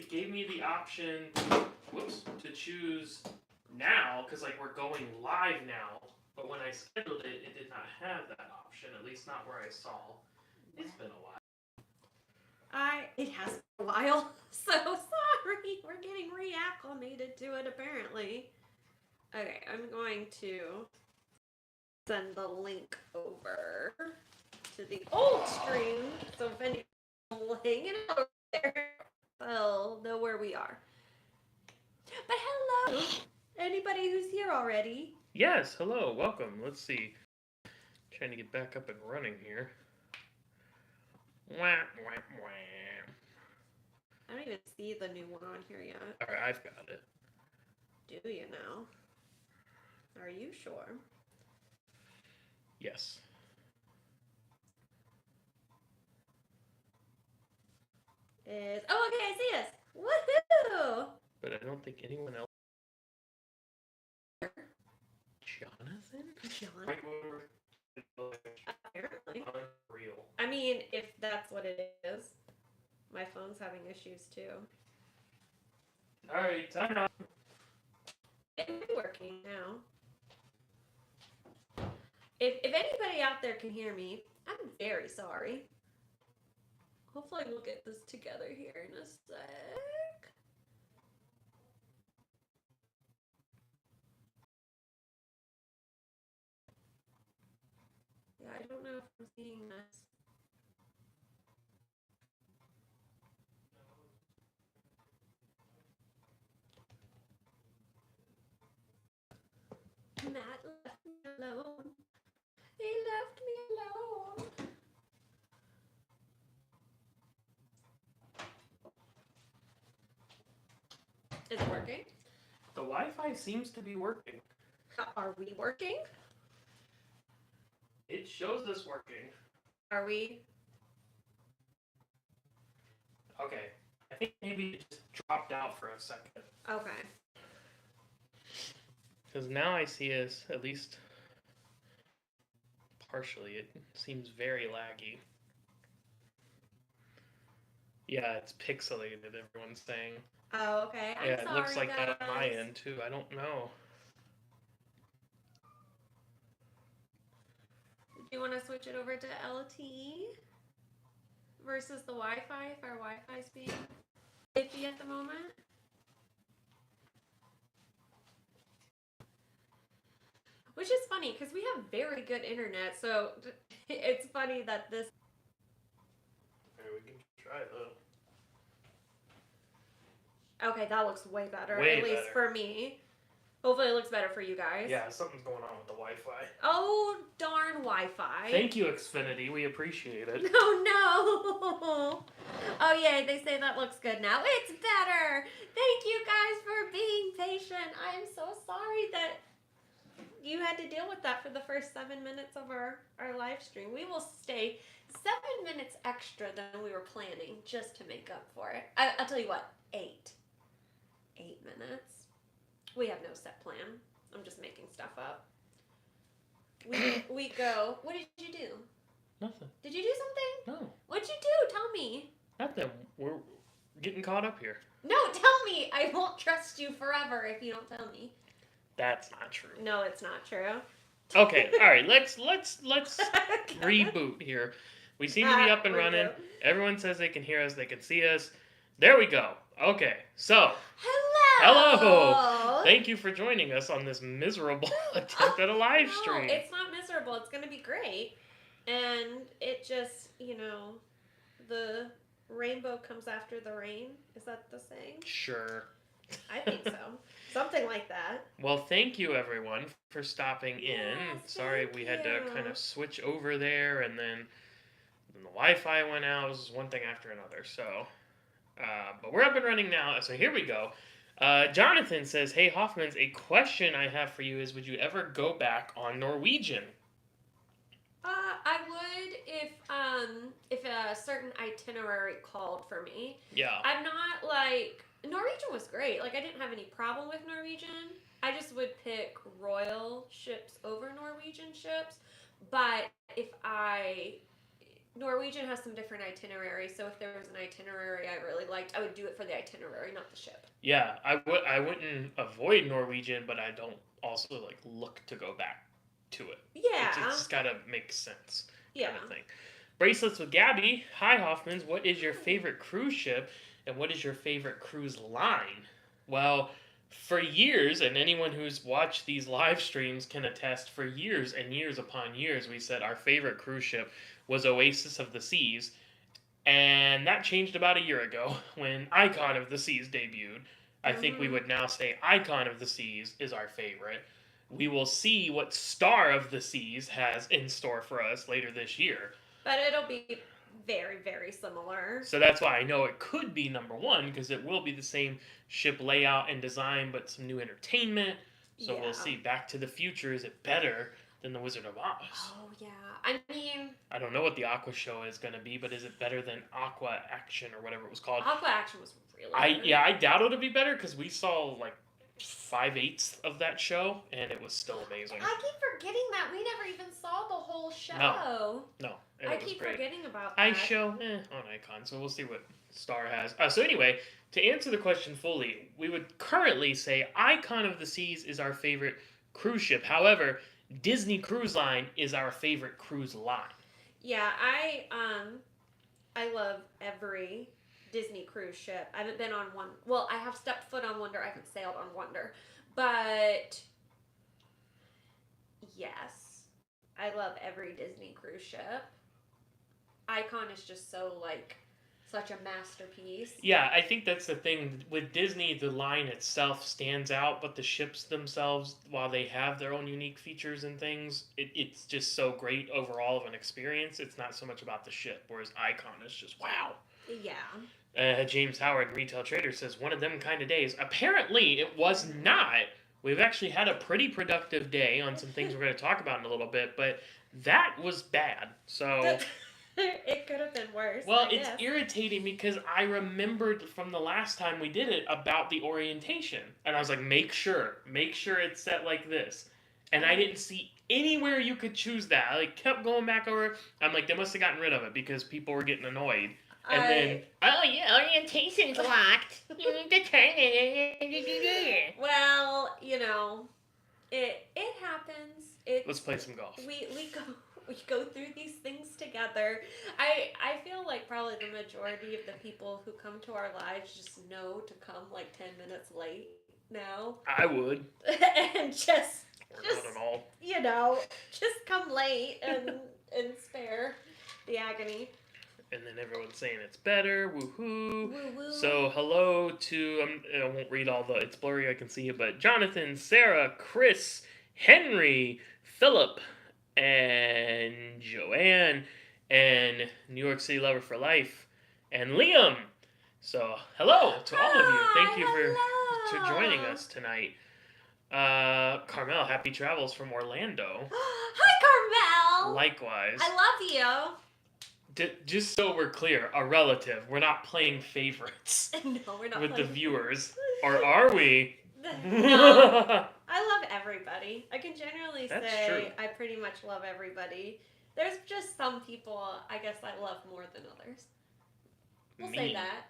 it gave me the option, to choose now, because like we're going live now. But when I scheduled it, it did not have that option. At least not where I saw. It's been a while. It has been a while. So sorry. We're getting reacclimated to it apparently. Okay, I'm going to send the link over to the old stream. So if anyone's hanging out over there, they'll know where we are. But hello, anybody who's here already. Yes, hello, welcome. Let's see. Trying to get back up and running here. Wah, wah, wah. I don't even see the new one on here yet. Alright, I've got it. Do you now? Are you sure? Yes. Oh, okay, I see us. Woohoo! But I don't think anyone else. Jonathan? Apparently. Unreal. I mean, if that's what it is. My phone's having issues too. Alright, time out. It might be working now. If anybody out there can hear me, I'm very sorry. Hopefully we'll get this together here in a sec. Yeah, I don't know if I'm seeing this. Matt left me alone. He left me alone. Is it working? The Wi-Fi seems to be working. Are we working? It shows us working. Are we? Okay. I think maybe it just dropped out for a second. Okay. Because now I see us, at least partially, it seems very laggy. Yeah, it's pixelated, everyone's saying. Oh, okay. I'm yeah, sorry, it looks like guys. that on my end, too. I don't know. Do you want to switch it over to LTE versus the Wi-Fi if our Wi-Fi's being iffy at the moment? Which is funny because we have very good internet, so it's funny that this. Maybe we can try though. Okay, that looks way better, Way at least better. for me. Hopefully it looks better for you guys. Yeah, something's going on with the Wi-Fi. Oh, darn Wi-Fi. Thank you, Xfinity. We appreciate it. Oh, no. Oh, yay. They say that looks good now. It's better. Thank you guys for being patient. I am so sorry that you had to deal with that for the first 7 minutes of our live stream. We will stay 7 minutes extra than we were planning just to make up for it. I'll tell you what, 8 minutes. We have no set plan. I'm just making stuff up. We go. What did you do? Nothing. Did you do something? No. What'd you do? Tell me. Nothing. We're getting caught up here. No, tell me. I won't trust you forever if you don't tell me. That's not true. No, it's not true. Okay, all right. Let's reboot here. We seem to be up and running. Everyone says they can hear us, they can see us. There we go. Okay, so. Hello. Thank you for joining us on this miserable attempt at a live stream. No, it's not miserable. It's going to be great. And it just, the rainbow comes after the rain. Is that the saying? Sure. I think so. Something like that. Well, thank you everyone for stopping in. Sorry we had to kind of switch over there, and then the Wi-Fi went out. It was one thing after another. So, but we're up and running now. So here we go. Jonathan says, "Hey Hoffmans, a question I have for you is: would you ever go back on Norwegian?" I would if a certain itinerary called for me. Yeah. I'm not like Norwegian was great. Like I didn't have any problem with Norwegian. I just would pick Royal ships over Norwegian ships. But if I Norwegian has some different itineraries, so if there was an itinerary I really liked, I would do it for the itinerary, not the ship. Yeah, I wouldn't avoid Norwegian, but I don't also like look to go back to it. It's Yeah. just gotta make sense, Yeah. kind of thing. Bracelets with Gabby. Hi Hoffmans. What is your favorite cruise ship, and what is your favorite cruise line? Well, for years, and anyone who's watched these live streams can attest, for years and years upon years, we said our favorite cruise ship was Oasis of the Seas, and that changed about a year ago when Icon of the Seas debuted. I think we Mm-hmm. would now say Icon of the Seas is our favorite. We will see what Star of the Seas has in store for us later this year. But it'll be very, very similar. So that's why I know it could be number one, because it will be the same ship layout and design, but some new entertainment. So Yeah. we'll see. Back to the Future, is it better than The Wizard of Oz? Oh yeah. I mean, I don't know what the Aqua show is going to be, but is it better than Aqua Action or whatever it was called? Aqua Action was really good. I doubt it'll be better because we saw like 5/8 of that show and it was still amazing. I keep forgetting that we never even saw the whole show. No, I keep forgetting about that. I show on Icon, so we'll see what Star has. So anyway, to answer the question fully, we would currently say Icon of the Seas is our favorite cruise ship. However, Disney Cruise Line is our favorite cruise line. Yeah, I love every Disney cruise ship. I haven't been on one. Well, I have stepped foot on Wonder. I haven't sailed on Wonder, but yes, I love every Disney cruise ship. Icon is just so like such a masterpiece. Yeah, I think that's the thing. With Disney, the line itself stands out, but the ships themselves, while they have their own unique features and things, it's just so great overall of an experience. It's not so much about the ship, whereas Icon is just wow. Yeah. James Howard, Retail Trader, says, one of them kind of days. Apparently, it was not. We've actually had a pretty productive day on some things we're going to talk about in a little bit, but that was bad. So. It could have been worse. Well, it's irritating because I remembered from the last time we did it about the orientation. And I was like, make sure it's set like this. And I didn't see anywhere you could choose that. I kept going back over. I'm like, they must have gotten rid of it because people were getting annoyed. And then, oh yeah, orientation's locked. You need to turn it. Well, it happens. Let's play some golf. We go through these things together. I feel like probably the majority of the people who come to our lives just know to come like 10 minutes late now. I would. And just not at all. Just come late and spare the agony. And then everyone's saying it's better, woohoo. Woo-woo. So hello to, I won't read all the, it's blurry, I can see it, but Jonathan, Sarah, Chris, Henry, Philip, and Joanne, and New York City Lover for Life, and Liam. So hello to all of you. Thank you for joining us tonight. Carmel, Happy Travels from Orlando. Hi, Carmel. Likewise. I love you. Just so we're clear, a relative. We're not playing favorites. No, we're not with playing the viewers. Or are we? No. I love everybody. I can generally That's say true. I pretty much love everybody. There's just some people I guess I love more than others. We'll say that.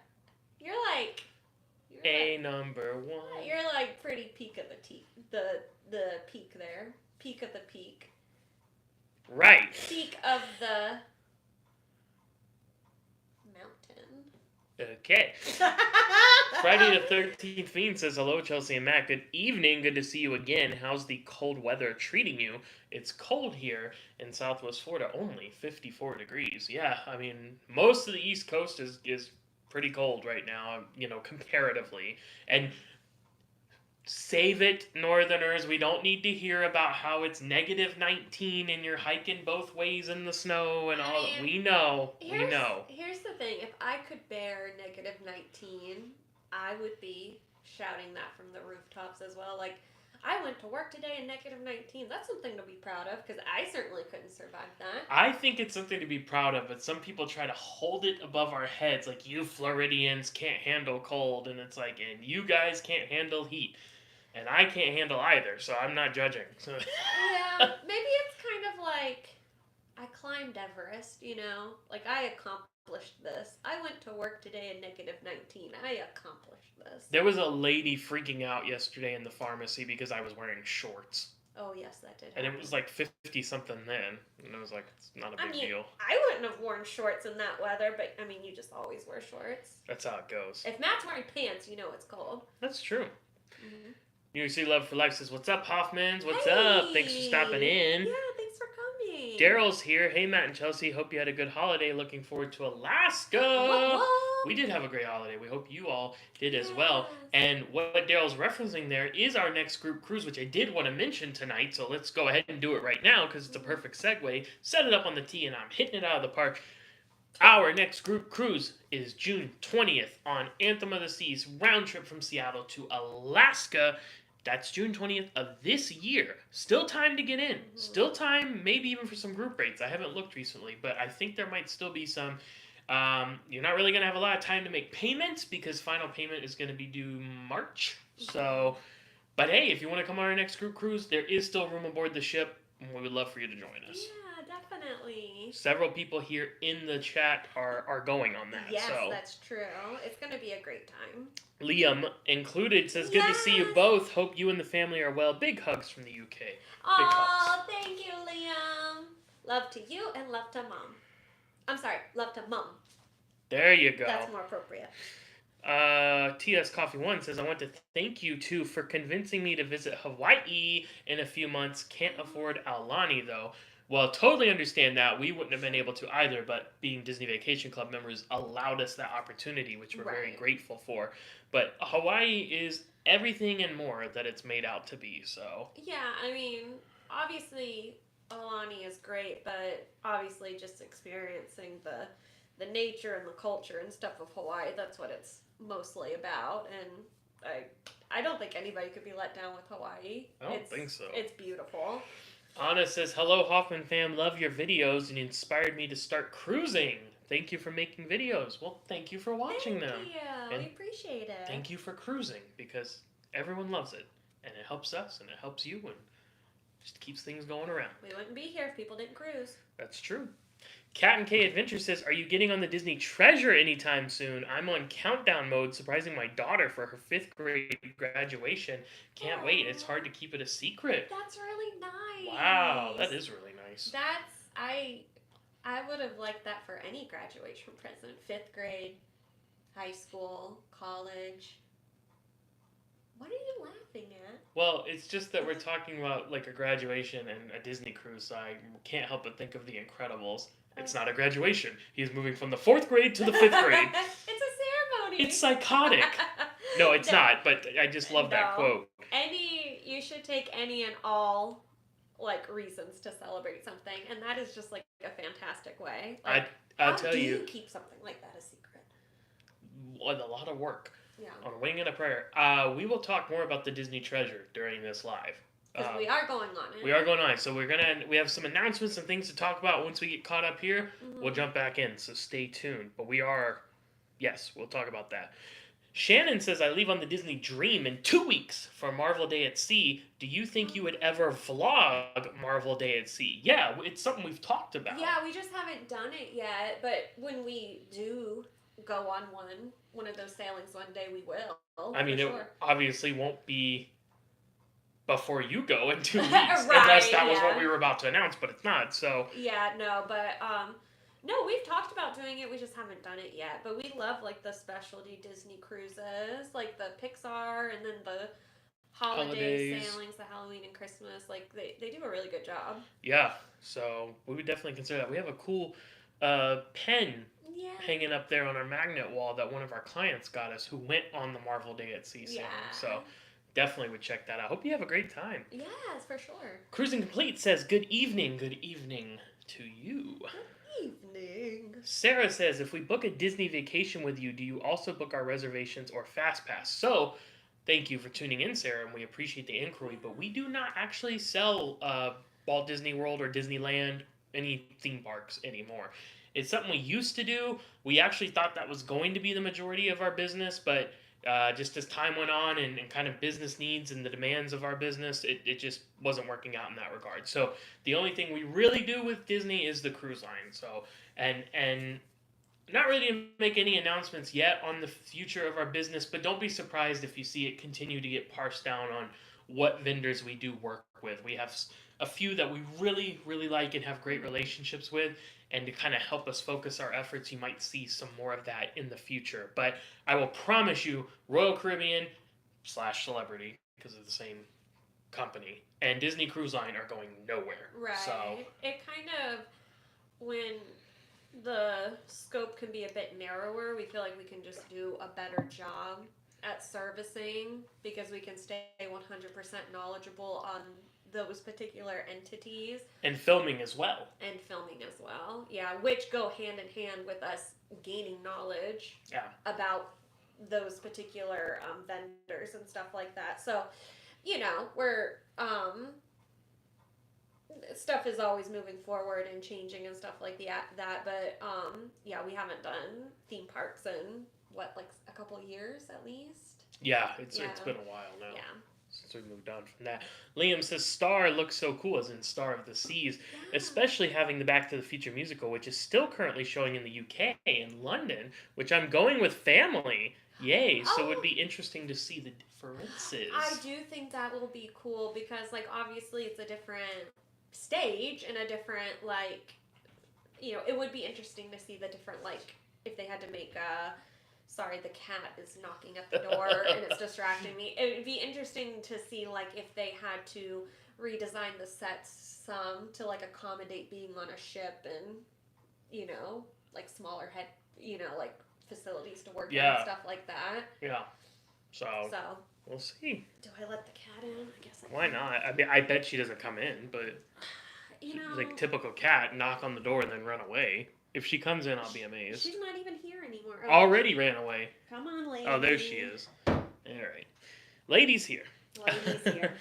You're like number one. You're like pretty peak of the peak there. Peak of the peak. Right. Peak of the mountain. Okay. Friday the 13th Fiend says, hello, Chelsea and Matt. Good evening. Good to see you again. How's the cold weather treating you? It's cold here in Southwest Florida, only 54 degrees. Yeah, I mean, most of the East Coast is pretty cold right now, comparatively. And save it, Northerners. We don't need to hear about how it's negative 19 and you're hiking both ways in the snow and all. We know. Here's the thing. If I could bear negative 19, I would be shouting that from the rooftops as well. Like, I went to work today in negative 19. That's something to be proud of because I certainly couldn't survive that. I think it's something to be proud of, but some people try to hold it above our heads like you Floridians can't handle cold, and it's like, and you guys can't handle heat. And I can't handle either, so I'm not judging. Yeah, maybe it's kind of like, I climbed Everest, you know? Like, I accomplished this. I went to work today in -19. I accomplished this. There was a lady freaking out yesterday in the pharmacy because I was wearing shorts. Oh, yes, that did And happen. it was like 50 something then. And I was like, it's not a big deal. I wouldn't have worn shorts in that weather, but, I mean, you just always wear shorts. That's how it goes. If Matt's wearing pants, you know it's cold. That's true. Mm-hmm. New York City Love for Life says, what's up, Hoffmans? What's Hey! up? Thanks for stopping in. Yeah, thanks for coming. Daryl's here. Hey, Matt and Chelsea. Hope you had a good holiday. Looking forward to Alaska. What? We did have a great holiday. We hope you all did as well. And what Daryl's referencing there is our next group cruise, which I did want to mention tonight. So let's go ahead and do it right now because it's a perfect segue. Set it up on the tee and I'm hitting it out of the park. Our next group cruise is June 20th on Anthem of the Seas, round trip from Seattle to Alaska. That's June 20th of this year. Still time to get in. Still time, maybe even for some group rates. I haven't looked recently, but I think there might still be some. You're not really going to have a lot of time to make payments because final payment is going to be due March. So, but hey, if you want to come on our next group cruise, there is still room aboard the ship, and we would love for you to join us. Yeah, definitely. Several people here in the chat are going on that. Yes, so. that's true. It's going to be a great time. Liam included says, good to see you both. Hope you and the family are well. Big hugs from the UK. Oh, thank you, Liam. Love to you and love to mom. I'm sorry, love to mom. There you go. That's more appropriate. TS Coffee One says, I want to thank you too for convincing me to visit Hawaii in a few months. Can't afford Aulani though. Well, totally understand that. We wouldn't have been able to either, but being Disney Vacation Club members allowed us that opportunity, which we're very grateful for. But Hawaii is everything and more that it's made out to be, so. Yeah, I mean, obviously Aulani is great, but obviously just experiencing the nature and the culture and stuff of Hawaii, that's what it's mostly about. And I don't think anybody could be let down with Hawaii. I don't think so. It's beautiful. Anna says, hello Hoffman fam, love your videos and you inspired me to start cruising. Thank you for making videos. Well, thank you for watching them. Thank you. And we appreciate it. Thank you for cruising because everyone loves it. And it helps us and it helps you and just keeps things going around. We wouldn't be here if people didn't cruise. That's true. Cat and K Adventure says, are you getting on the Disney Treasure anytime soon? I'm on countdown mode, surprising my daughter for her 5th grade graduation. Can't wait. It's hard to keep it a secret. That's really nice. Wow, that is really nice. I would have liked that for any graduation present. 5th grade, high school, college. What are you laughing at? Well, it's just that we're talking about like a graduation and a Disney cruise, so I can't help but think of The Incredibles. It's not a graduation. He's moving from the 4th grade to the 5th grade. It's a ceremony. It's psychotic. No, it's not, but I just love that quote. You should take any and all reasons to celebrate something, and that is just like a fantastic way. Like, I'll tell you. How do you keep something like that a secret? With a lot of work. Yeah. On a wing and a prayer. We will talk more about the Disney Treasure during this live. Because we are going on it. We are going on it. So we have some announcements and things to talk about. Once we get caught up here, we'll jump back in. So stay tuned. But we'll talk about that. Shannon says, I leave on the Disney Dream in 2 weeks for Marvel Day at Sea. Do you think you would ever vlog Marvel Day at Sea? Yeah, it's something we've talked about. Yeah, we just haven't done it yet. But when we do go on one of those sailings one day, we will. I mean, it obviously won't be before you go in 2 weeks, right, unless that was what we were about to announce, but it's not, so. Yeah, no, but, no, we've talked about doing it, we just haven't done it yet, but we love, the specialty Disney cruises, the Pixar, and then the holiday sailings, the Halloween and Christmas, they do a really good job. Yeah, so we would definitely consider that. We have a cool pen hanging up there on our magnet wall that one of our clients got us who went on the Marvel Day at Sea sailing, so definitely would check that out. Hope you have a great time. Yes, for sure. Cruising Complete says, good evening to you. Good evening. Sarah says, if we book a Disney vacation with you, do you also book our reservations or fast pass? So thank you for tuning in, Sarah, and we appreciate the inquiry, but we do not actually sell Walt Disney World or Disneyland, any theme parks anymore. It's something we used to do. We actually thought that was going to be the majority of our business, but just as time went on and kind of business needs and the demands of our business, it just wasn't working out in that regard. So the only thing we really do with Disney is the cruise line. So and not ready to make any announcements yet on the future of our business, but don't be surprised if you see it continue to get parsed down on what vendors we do work with. We have a few that we really, really like and have great relationships with, and to kind of help us focus our efforts, you might see some more of that in the future. But I will promise you, Royal Caribbean slash Celebrity, because of the same company, and Disney Cruise Line are going nowhere. Right. So it kind of, when the scope can be a bit narrower, we feel like we can just do a better job at servicing because we can stay 100% knowledgeable on those particular entities and filming as well. and filming as well. Yeah, which go hand in hand with us gaining knowledge Yeah. about those particular vendors and stuff like that. So, we're stuff is always moving forward and changing and stuff like that. But yeah, we haven't done theme parks in what, like a couple of years at least. Yeah, it's been a while now. Yeah. Since we moved on from that. Liam says Star looks so cool, as in Star of the Seas, especially having the Back to the Future musical, which is still currently showing in the UK and London, which I'm going with family. Yay! So it would be interesting to see the differences. I do think that will be cool because, like, obviously it's a different stage and a different, like, it would be interesting to see the different, like, if they had to make a. Sorry, the cat is knocking at the door and it's distracting me. It would be interesting to see, like, if they had to redesign the sets some to, like, accommodate being on a ship and, like, smaller head, like, facilities to work in and stuff like that. Yeah. So we'll see. Do I let the cat in? I guess I Why not? I mean, I bet she doesn't come in, but like typical cat, knock on the door and then run away. If she comes in, I'll be amazed. She's not even here anymore. Oh, already ran away. Come on, lady. Oh, there she is. All right. Lady's here. Lady's here.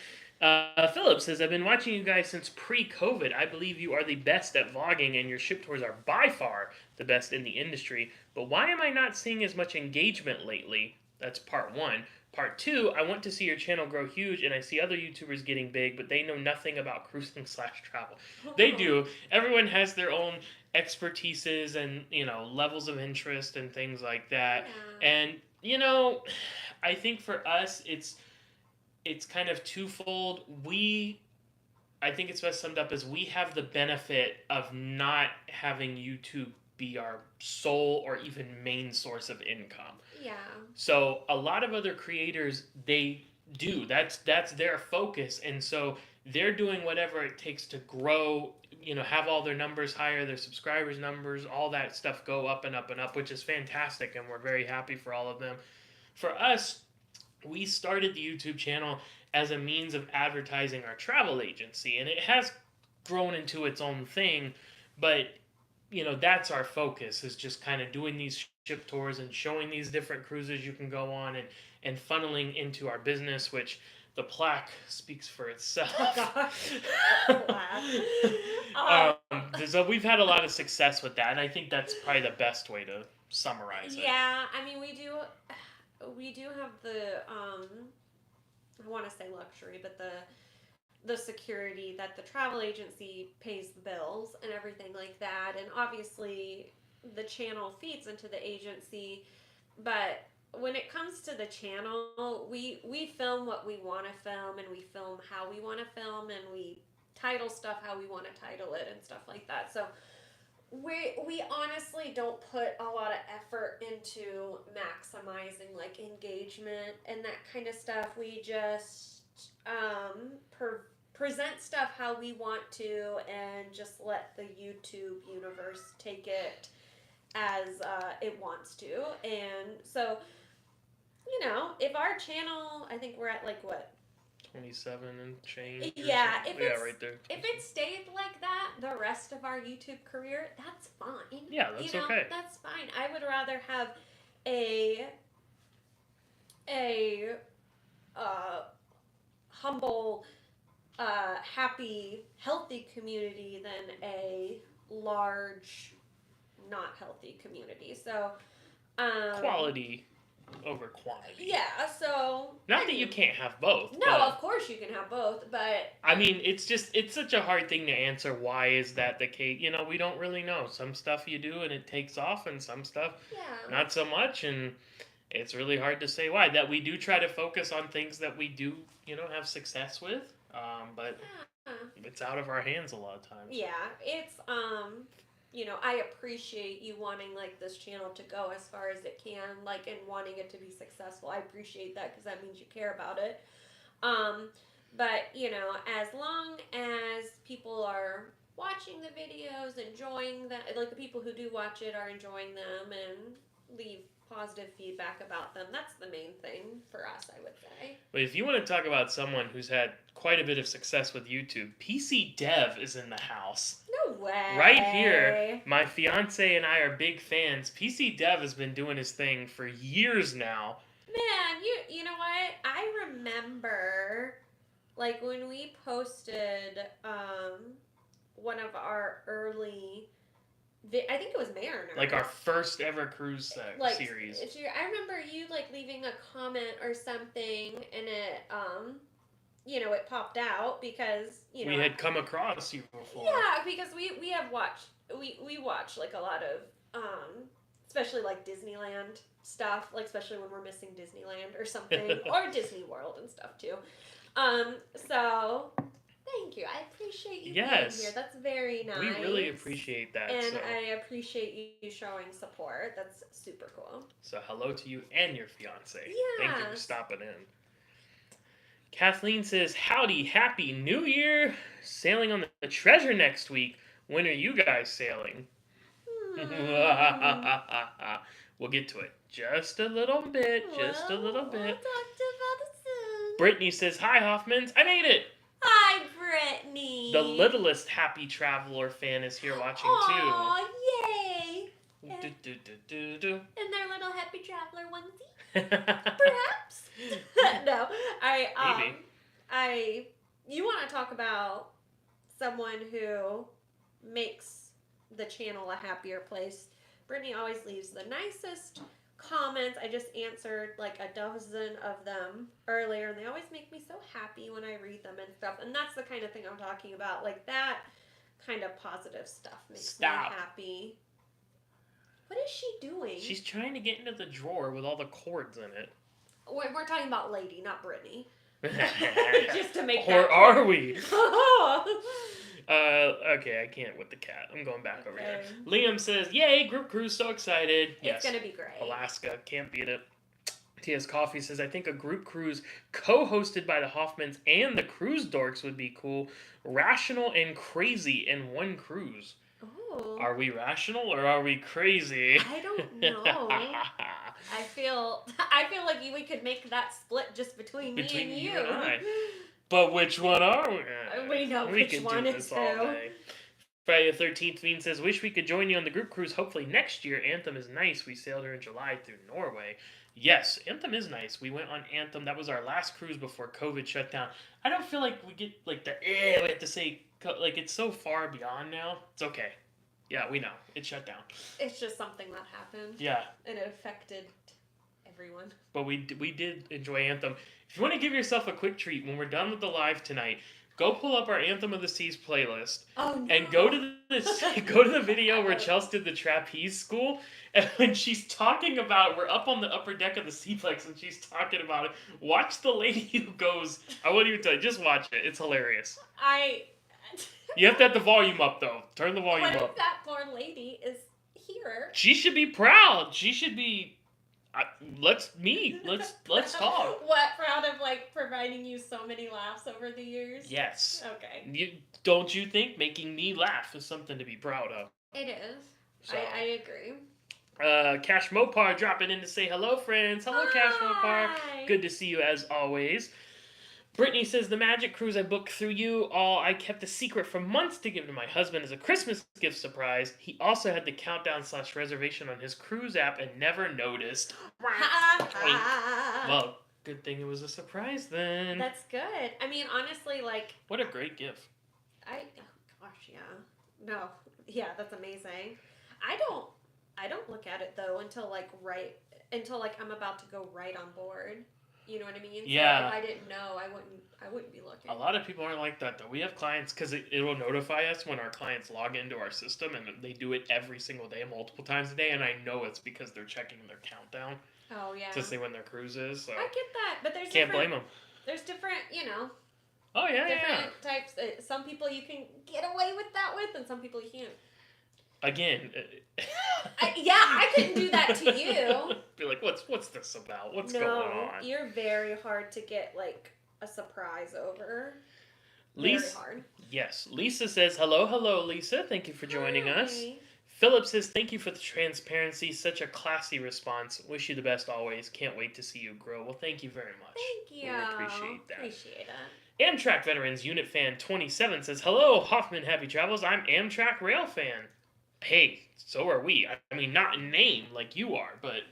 Philip says, I've been watching you guys since pre-COVID. I believe you are the best at vlogging, and your ship tours are by far the best in the industry. But why am I not seeing as much engagement lately? That's part one. Part two, I want to see your channel grow huge, and I see other YouTubers getting big, but they know nothing about cruising / travel. They do. Everyone has their own expertises and, levels of interest and things like that. Yeah. And, I think for us, it's kind of twofold. I think it's best summed up as we have the benefit of not having YouTube be our sole or even main source of income. Yeah. So a lot of other creators, they do. That's their focus, and so they're doing whatever it takes to grow. Have all their numbers higher, their subscribers numbers, all that stuff go up and up and up, which is fantastic, and we're very happy for all of them. For us, we started the YouTube channel as a means of advertising our travel agency, and it has grown into its own thing, but that's our focus, is just kind of doing these ship tours and showing these different cruises you can go on and funneling into our business, which the plaque speaks for itself. So we've had a lot of success with that, and I think that's probably the best way to summarize it. Yeah, I mean, we do have the I want to say luxury, but the security that the travel agency pays the bills and everything like that, and obviously the channel feeds into the agency. But when it comes to the channel, we film what we want to film, and we film how we want to film, and we title stuff how we want to title it and stuff like that. So we honestly don't put a lot of effort into maximizing, like, engagement and that kind of stuff. We just present stuff how we want to, and just let the YouTube universe take it as it wants to. And so, if our channel, I think we're at, like, what, 27 and change. Yeah, right there. If it stayed like that the rest of our YouTube career, that's fine. Yeah, that's okay. That's fine. I would rather have a humble, happy, healthy community than a large, not healthy community. So quality over quantity. Yeah, so Not that you can't have both. No, but, of course you can have both, but I mean, it's such a hard thing to answer. Why is that the case? We don't really know. Some stuff you do and it takes off, and some stuff yeah. not so much, and it's really hard to say why. That we do try to focus on things that we do, have success with, but Yeah. it's out of our hands a lot of times. Yeah, it's I appreciate you wanting like this channel to go as far as it can, like, and wanting it to be successful. I appreciate that because that means you care about it. Um, but as long as people are watching the videos, enjoying that, like the people who do watch it are enjoying them and leave positive feedback about them, that's the main thing for us, I would say. But if you want to talk about someone who's had quite a bit of success with YouTube, PC Dev is in the house. No way. Right here, my fiance and I are big fans. PC Dev has been doing his thing for years now. Man, you know what? I remember, like, when we posted one of our early, I think it was Mariner. Like our first ever cruise series. I remember you like leaving a comment or something, and it it popped out because we had come across you before. Yeah, because we have watched we watch like a lot of especially like Disneyland stuff, like especially when we're missing Disneyland or something, or Disney World and stuff too. So thank you. I appreciate you being here. That's very nice. We really appreciate that. And I appreciate you showing support. That's super cool. So hello to you and your fiance. Yeah. Thank you for stopping in. Kathleen says, howdy, happy new year. Sailing on the Treasure next week. When are you guys sailing? We'll get to it. Just a little bit. Just a little bit. We'll talk about it soon. Brittany says, hi, Hoffmans. I made it. Hi, Brittany. The littlest Happy Traveler fan is here watching too. Aw, yay. Do, do, do, do, do. In their little Happy Traveler onesie. Perhaps. No, you want to talk about someone who makes the channel a happier place. Brittany always leaves the nicest comments. I just answered like a dozen of them earlier, and they always make me so happy when I read them and stuff. And that's the kind of thing I'm talking about. Like that kind of positive stuff makes me happy. What is she doing? She's trying to get into the drawer with all the cords in it. We're talking about Lady, not Brittany. Just to make or are we? Okay, I can't with the cat. I'm going back over here. Liam says, yay, group cruise, so excited. It's going to be great. Alaska, can't beat it. T.S. Coffee says, I think a group cruise co-hosted by the Hoffmans and the Cruise Dorks would be cool. Rational and crazy in one cruise. Ooh. Are we rational or are we crazy? I don't know. I feel like we could make that split just between me and you. And I. But which one are we? We know which one is who. Friday the 13th, Bean says, wish we could join you on the group cruise hopefully next year. Anthem is nice. We sailed her in July through Norway. Yes, Anthem is nice. We went on Anthem. That was our last cruise before COVID shut down. I don't feel like we get like we have to say, like it's so far beyond now. It's okay. Yeah, we know. It shut down. It's just something that happened. Yeah. And it affected everyone. But we did enjoy Anthem. If you want to give yourself a quick treat, when we're done with the live tonight, go pull up our Anthem of the Seas playlist. Oh, no. And go to the video where Chelsea did the trapeze school. And when she's talking about, we're up on the upper deck of the Seaplex and she's talking about it. Watch the lady who goes, I won't even tell you, just watch it. It's hilarious. You have to have the volume up, though. Turn the volume up. What if that poor lady is here? She should be proud. She should be... let's meet. Let's talk. What, proud of, like, providing you so many laughs over the years? Yes. Okay. Don't you think making me laugh is something to be proud of? It is. So. I agree. Cash Mopar dropping in to say hello, friends. Hello, Hi. Cash Mopar. Good to see you as always. Brittany says, the magic cruise I booked through you all, I kept a secret for months to give to my husband as a Christmas gift surprise. He also had the countdown/reservation on his cruise app and never noticed. Well, good thing it was a surprise then. That's good. I mean, honestly, like... What a great gift. Oh, gosh, yeah. No. Yeah, that's amazing. I don't look at it though until like I'm about to go right on board. You know what I mean? So Yeah. if I didn't know, I wouldn't be looking. A lot of people aren't like that though. We have clients because it will notify us when our clients log into our system, and they do it every single day, multiple times a day. And I know it's because they're checking their countdown Oh yeah. to see when their cruise is. So I get that, but can't blame them. there's different, Oh yeah, yeah. different types. Some people you can get away with that with, and some people you can't. Again, I couldn't do that to you. Be like, what's this about? What's No, going on? you're very hard to get like a surprise over. Lisa, Very hard. yes. Lisa says, hello, Lisa. Thank you for joining Hi. us. Philip says, thank you for the transparency. Such a classy response. Wish you the best always. Can't wait to see you grow. Well, thank you very much. Thank you. We appreciate that. Appreciate it. Amtrak Veterans Unit Fan 27 says, hello, Hoffman Happy Travels. I'm Amtrak Rail Fan. Hey, so are we. I mean, not in name like you are, but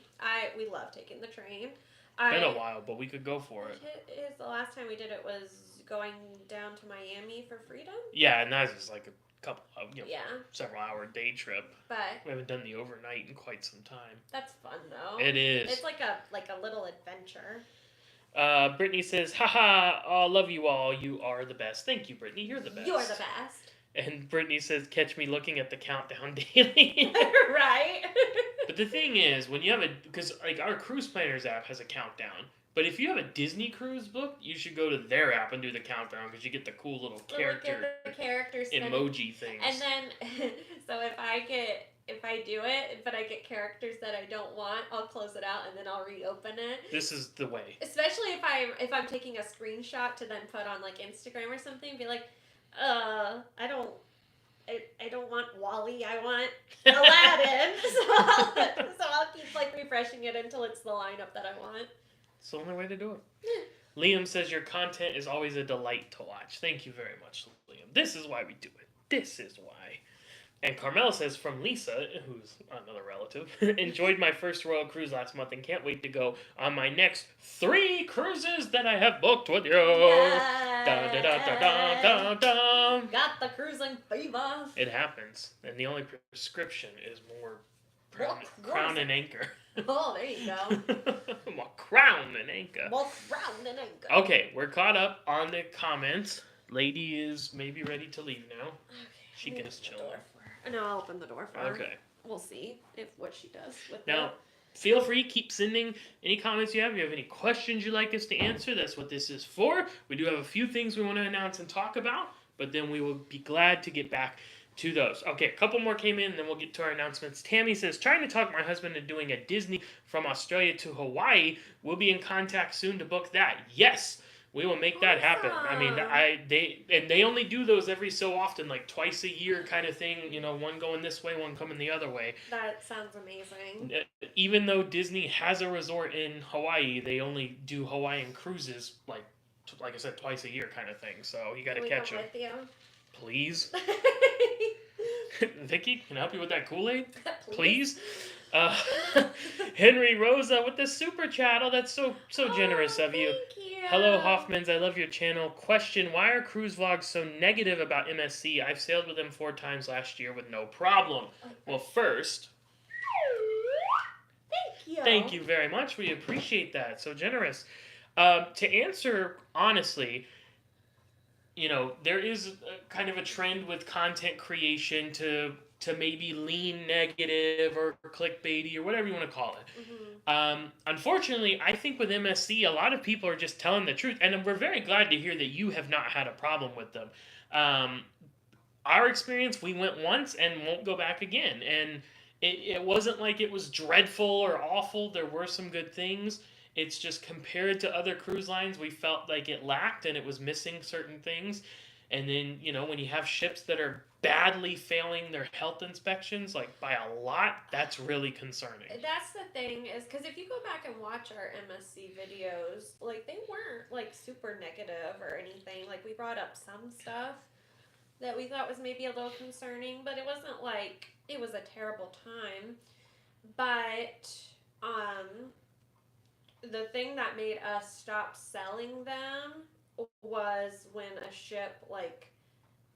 We love taking the train. It's been a while, but we could go for it. Is the last time we did it was going down to Miami for Freedom? Yeah, and that was like a couple of Yeah. several hour day trip. But We haven't done the overnight in quite some time. that's fun though. It is. It's like a little adventure. Brittany says, haha, oh, love you all. You are the best. Thank you, Brittany. You're the best. You're the best. And Brittany says, catch me looking at the countdown daily. Right. But the thing is, when you have because like our Cruise Planners app has a countdown. But if you have a Disney cruise booked, you should go to their app and do the countdown because you get the cool little character the characters emoji things. And then, so if I do it, but I get characters that I don't want, I'll close it out and then I'll reopen it. This is the way. Especially if I'm taking a screenshot to then put on like Instagram or something, be like, I don't want Wally, I want Aladdin. so I'll keep like refreshing it until it's the lineup that I want. It's the only way to do it. Liam says your content is always a delight to watch. Thank you very much, Liam. This is why we do it. This is why. And Carmel says from Lisa, who's another relative, enjoyed my first Royal Cruise last month and can't wait to go on my next 3 cruises that I have booked with you. Yes. Da, da, da, da, da, da, da. Got the cruising fever. It happens. And the only prescription is more crown and anchor. Oh, there you go. More crown and anchor. More crown and anchor. Okay, we're caught up on the comments. Lady is maybe ready to leave now. Okay, She can just chill. No, I'll open the door for her. Okay. We'll see what she does with Now, feel free, keep sending any comments you have. If you have any questions you'd like us to answer, that's what this is for. We do have a few things we want to announce and talk about, but then we will be glad to get back to those. Okay, a couple more came in, and then we'll get to our announcements. Tammy says, trying to talk my husband into doing a Disney from Australia to Hawaii. We'll be in contact soon to book that. Yes! We will make that happen. I mean, they only do those every so often, like twice a year kind of thing. You know, one going this way, one coming the other way. That sounds amazing. Even though Disney has a resort in Hawaii, they only do Hawaiian cruises, like I said, twice a year kind of thing. So you got to catch them. With you? Please. Vicky, can I help you with that Kool-Aid? Please. Henry Rosa with the super chat. Oh, that's so generous of you. Thank you. Hello, Hoffmans. I love your channel. Question: why are cruise vlogs so negative about MSC? I've sailed with them 4 times last year with no problem. Well, first, thank you very much. We appreciate that. So generous. To answer honestly, you know, there is kind of a trend with content creation to maybe lean negative or clickbaity or whatever you want to call it. Mm-hmm. Unfortunately, I think with MSC, a lot of people are just telling the truth, and we're very glad to hear that you have not had a problem with them. Our experience, we went once and won't go back again, and it wasn't like it was dreadful or awful. There were some good things. It's just compared to other cruise lines, we felt like it lacked and it was missing certain things. And then, you know, when you have ships that are badly failing their health inspections, like by a lot, that's really concerning. That's the thing, is because if you go back and watch our MSC videos, like they weren't like super negative or anything. Like we brought up some stuff that we thought was maybe a little concerning, but it wasn't like it was a terrible time. But the thing that made us stop selling them was when a ship like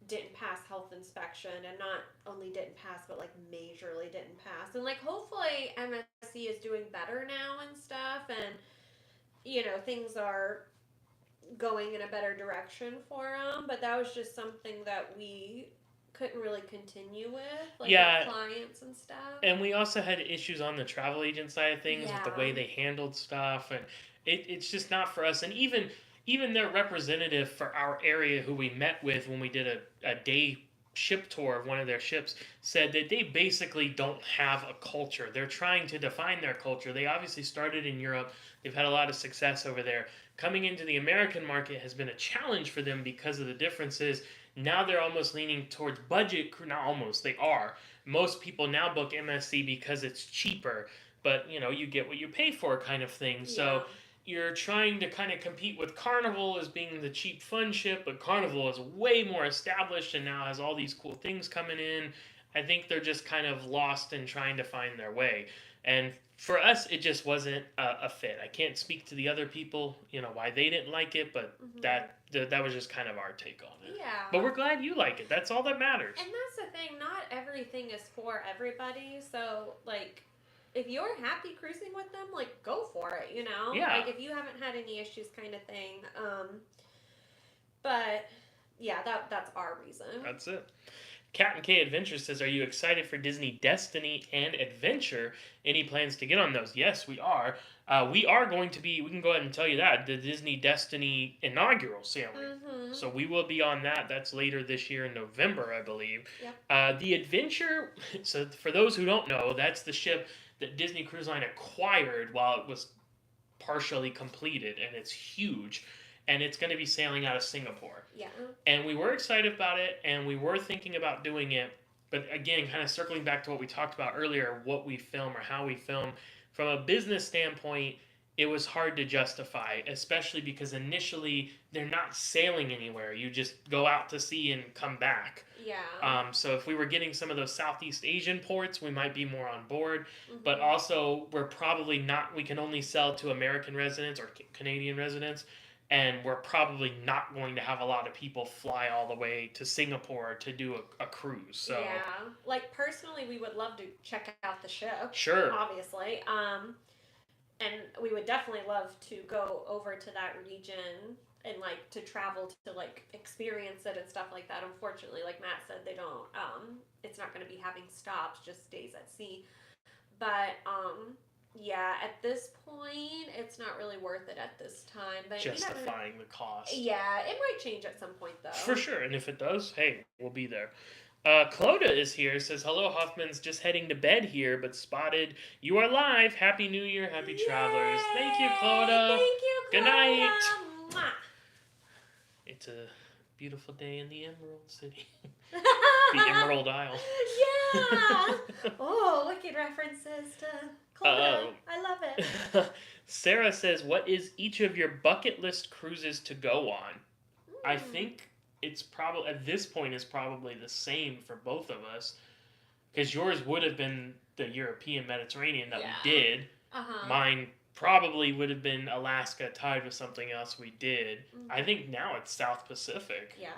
didn't pass health inspection, and not only didn't pass but like majorly didn't pass. And like hopefully MSC is doing better now and stuff, and things are going in a better direction for them. But that was just something that we couldn't really continue with, like Yeah, with clients and stuff. and we also had issues on the travel agent side of things with the Yeah. way they handled stuff, and it's just not for us. And even their representative for our area, who we met with when we did a day ship tour of one of their ships, said that they basically don't have a culture. They're trying to define their culture. They obviously started in Europe. They've had a lot of success over there. Coming into the American market has been a challenge for them because of the differences. Now they're almost leaning towards budget. Not almost, they are. Most people now book MSC because it's cheaper, but you get what you pay for, kind of thing. Yeah. So you're trying to kind of compete with Carnival as being the cheap fun ship, but Carnival is way more established and now has all these cool things coming in. I think they're just kind of lost in trying to find their way. And for us, it just wasn't a fit. I can't speak to the other people, why they didn't like it, but that was just kind of our take on it. Yeah. But we're glad you like it. That's all that matters. And that's the thing, not everything is for everybody. So, like, if you're happy cruising with them, like, go for it, Yeah. Like, if you haven't had any issues, kind of thing. But, yeah, that's our reason. That's it. Captain K Adventure says, "Are you excited for Disney Destiny and Adventure? Any plans to get on those?" Yes, we are. We are going to be. We can go ahead and tell you that the Disney Destiny inaugural sailing. Mm-hmm. So we will be on that. That's later this year in November, I believe. Yep. The Adventure. So for those who don't know, that's the ship that Disney Cruise Line acquired while it was partially completed, and it's huge. And it's going to be sailing out of Singapore. Yeah. And we were excited about it, and we were thinking about doing it. But again, kind of circling back to what we talked about earlier, what we film or how we film, from a business standpoint, it was hard to justify, especially because initially they're not sailing anywhere. You just go out to sea and come back. Yeah. So if we were getting some of those Southeast Asian ports, we might be more on board. Mm-hmm. But also, we're probably not, we can only sell to American residents or Canadian residents. And we're probably not going to have a lot of people fly all the way to Singapore to do a cruise. So yeah, like personally, we would love to check out the ship. Sure. Obviously, and we would definitely love to go over to that region and like to travel to like experience it and stuff like that. Unfortunately, like Matt said, they don't. It's not going to be having stops, just days at sea. But yeah, at this point, it's not really worth it at this time. But justifying the cost. Yeah, it might change at some point though. For sure, and if it does, hey, we'll be there. Clodagh is here. Says, "Hello, Hoffman's just heading to bed here, but spotted you are live. Happy New Year, happy travelers." Thank you, Clodagh. Thank you, Clodagh. Good night. Mwah. It's a beautiful day in the Emerald City, the Emerald Isle. Yeah. Oh, wicked references to Clodagh. I love it. Sarah says, "What is each of your bucket list cruises to go on?" I think it's probably at this point is probably the same for both of us, because yours would have been the European Mediterranean that we did. Mine probably would have been Alaska tied with something else we did. I think now it's South Pacific. Yeah,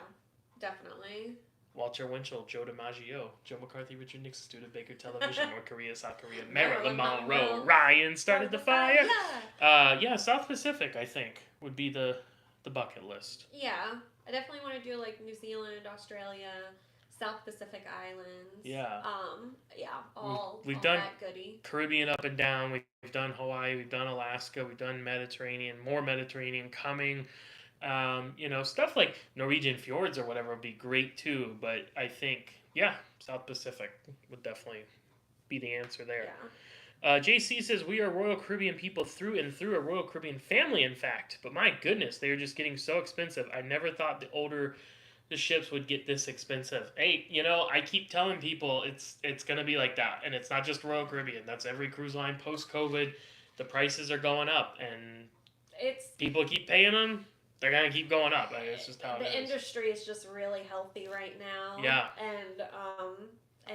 definitely. Walter Winchell, Joe DiMaggio, Joe McCarthy, Richard Nixon, Student Baker Television, North Korea, South Korea, Marilyn Monroe, Ryan started the fire. Yeah, South Pacific, I think, would be the bucket list. Yeah, I definitely want to do like New Zealand, Australia, South Pacific Islands. Yeah. Yeah, all we've all done that goodie. Caribbean up and down. We've done Hawaii. We've done Alaska. We've done Mediterranean. More Mediterranean coming. Stuff like Norwegian fjords or whatever would be great too. But I think, yeah, South Pacific would definitely be the answer there. Yeah. JC says, "We are Royal Caribbean people through and through, a Royal Caribbean family, in fact. But my goodness, they are just getting so expensive. I never thought the ships would get this expensive." Hey, I keep telling people it's going to be like that. And it's not just Royal Caribbean. That's every cruise line post-COVID. The prices are going up. And people keep paying them. They're going to keep going up. It's just how it is. The industry is just really healthy right now. Yeah. And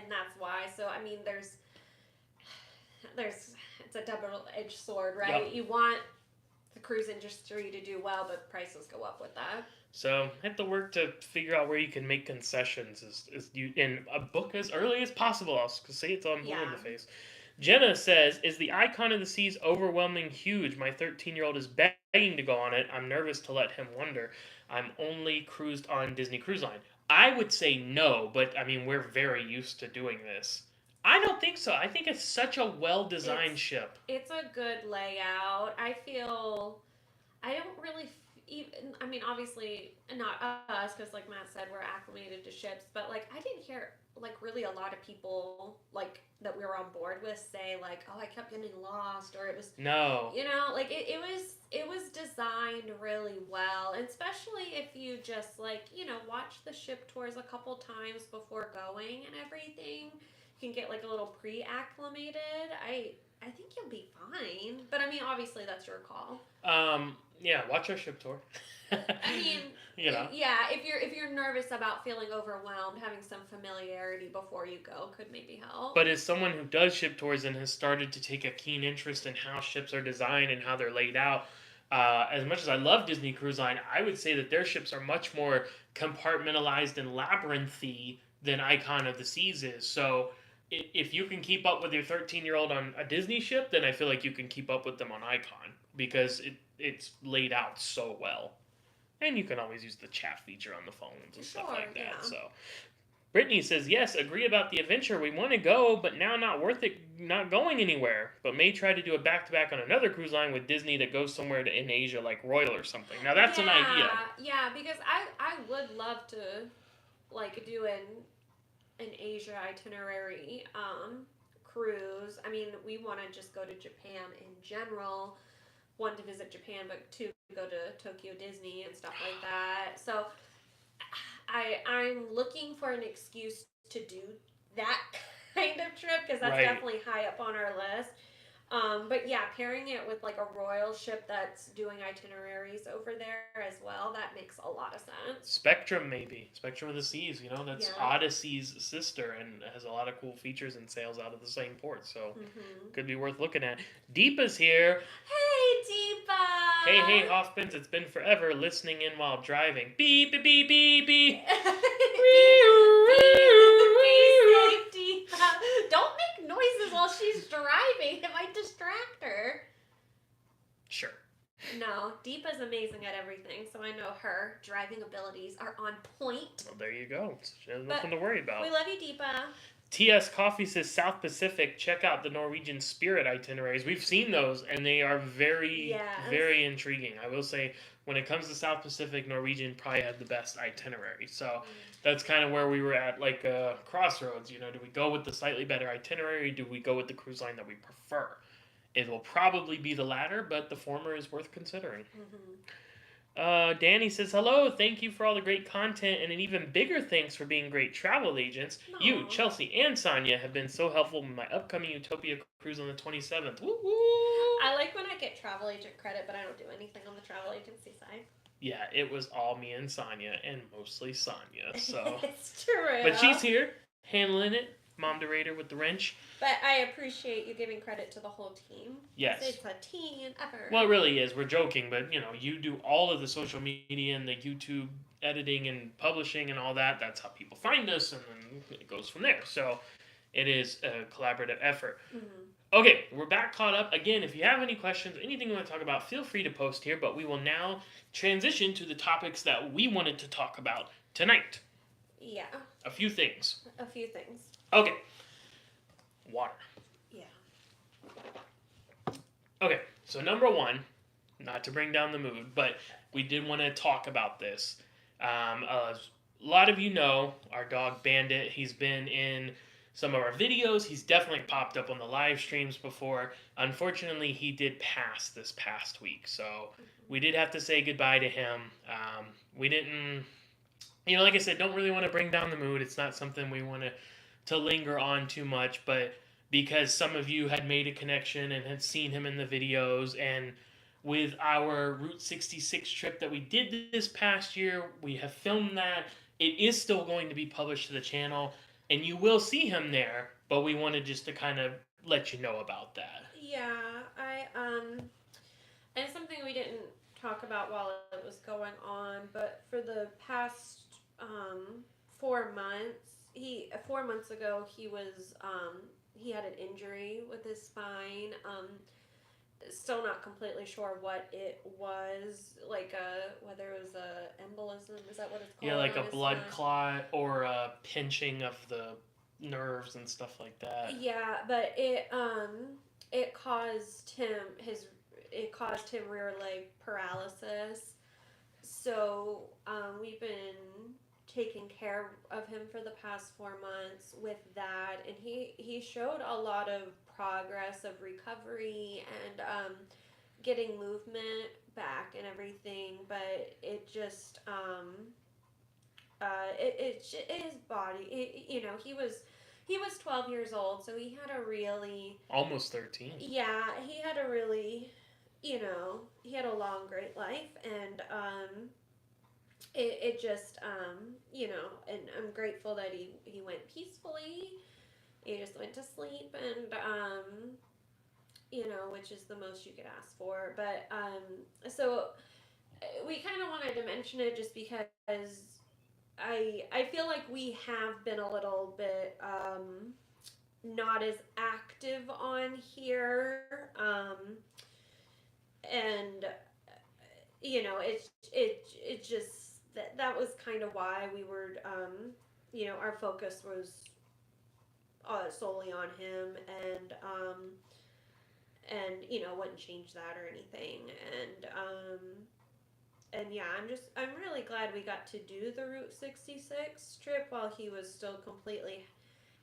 that's why. So, I mean, there's it's a double-edged sword, right? Yep. You want the cruise industry to do well, but prices go up with that. So I have to work to figure out where you can make concessions is you in a book as early as possible. I'll say it's on blue in the Yeah. face. Jenna says, "Is the Icon of the Seas overwhelming huge? My 13-year-old is begging to go on it. I'm nervous to let him wonder. I'm only cruised on Disney Cruise Line." I would say no, but I mean we're very used to doing this. I don't think so. I think it's such a well-designed It's ship. it's a good layout. I feel I don't really even. I mean, obviously not us, because like Matt said, we're acclimated to ships. But like, I didn't hear like really a lot of people like that we were on board with say like, "Oh, I kept getting lost," or it was, No. like it was designed really well, and especially if you just like watch the ship tours a couple times before going and everything. You can get like a little pre-acclimated. I think you'll be fine. But I mean, obviously that's your call. Yeah, watch our ship tour. I mean, you know. yeah, if you're nervous about feeling overwhelmed, having some familiarity before you go could maybe help. But as someone who does ship tours and has started to take a keen interest in how ships are designed and how they're laid out, as much as I love Disney Cruise Line, I would say that their ships are much more compartmentalized and labyrinthy than Icon of the Seas is. So if you can keep up with your 13-year-old on a Disney ship, then I feel like you can keep up with them on Icon because it's laid out so well. And you can always use the chat feature on the phones and stuff Sure, like that. yeah. So Brittany says, yes, agree about the adventure. We want to go, but now not worth it, not going anywhere. But may try to do a back to back on another cruise line with Disney that goes somewhere in Asia, like Royal or something. Now that's an idea. Yeah, because I would love to like do an Asia itinerary cruise. I mean, we want to just go to Japan in general. One, to visit Japan, but two, go to Tokyo Disney and stuff like that. So I'm looking for an excuse to do that kind of trip, because that's Right. definitely high up on our list. But yeah, pairing it with like a royal ship that's doing itineraries over there as well, that makes a lot of sense. Spectrum, maybe. Spectrum of the Seas, that's Yeah. Odyssey's sister and has a lot of cool features and sails out of the same port. So could be worth looking at. Deepa's here. Hey, Deepa! Hey, Hoffmans, it's been forever listening in while driving. Beep, beep, beep, beep, beep. Be safe, Deepa. Don't make noises while she's driving. It might distract her. Sure. No, Deepa's amazing at everything, so I know her driving abilities are on point. Well, there you go. She has But nothing to worry about. we love you, Deepa. TS Coffee says South Pacific. Check out the Norwegian Spirit itineraries. We've seen those, and they are very, Yes. very intriguing. I will say, when it comes to South Pacific, Norwegian probably had the best itinerary. So that's kind of where we were at, like crossroads. Do we go with the slightly better itinerary? Do we go with the cruise line that we prefer? It will probably be the latter, but the former is worth considering. Danny says, hello, thank you for all the great content, and an even bigger thanks for being great travel agents. Aw. You, Chelsea, and Sonia have been so helpful in my upcoming Utopia cruise on the 27th. Woo woo! I like when I get travel agent credit, but I don't do anything on the travel agency side. Yeah, it was all me and Sonia, and mostly Sonia, so. It's true. But she's here, handling it. Mom Derator with the wrench. But I appreciate you giving credit to the whole team. Yes. It's a team effort. Well, it really is. We're joking, but you do all of the social media and the YouTube editing and publishing and all that. That's how people find us, and then it goes from there. So it is a collaborative effort. Okay, we're back caught up. Again, if you have any questions, anything you want to talk about, feel free to post here, but we will now transition to the topics that we wanted to talk about tonight. Yeah. A few things. Okay. Water. Yeah. Okay, so number one, not to bring down the mood, but we did want to talk about this. A lot of you know our dog Bandit. He's been in some of our videos. He's definitely popped up on the live streams before. Unfortunately, he did pass this past week, so we did have to say goodbye to him. We didn't, like I said, don't really want to bring down the mood. It's not something we want to linger on too much, but because some of you had made a connection and had seen him in the videos, and with our Route 66 trip that we did this past year, we have filmed that. It is still going to be published to the channel, and you will see him there, but we wanted just to kind of let you know about that. Yeah, and something we didn't talk about while it was going on, but for the past 4 months, 4 months ago he had an injury with his spine. Still not completely sure what it was, like whether it was a embolism, is that what it's Yeah, called like on a his blood spine? clot or a pinching of the nerves and stuff like that. Yeah, but it caused him rear leg paralysis. So we've been taking care of him for the past 4 months with that, and he showed a lot of progress of recovery and getting movement back and everything, but it just his body, he was 12 years old, so he had a really, Almost 13. yeah, he had a really, he had a long great life, and it just and I'm grateful that he went peacefully. He just went to sleep, and which is the most you could ask for. But so we kind of wanted to mention it just because I feel like we have been a little bit not as active on here, and it just that was kind of why we were our focus was solely on him, and wouldn't change that or anything, and yeah, I'm really glad we got to do the Route 66 trip while he was still completely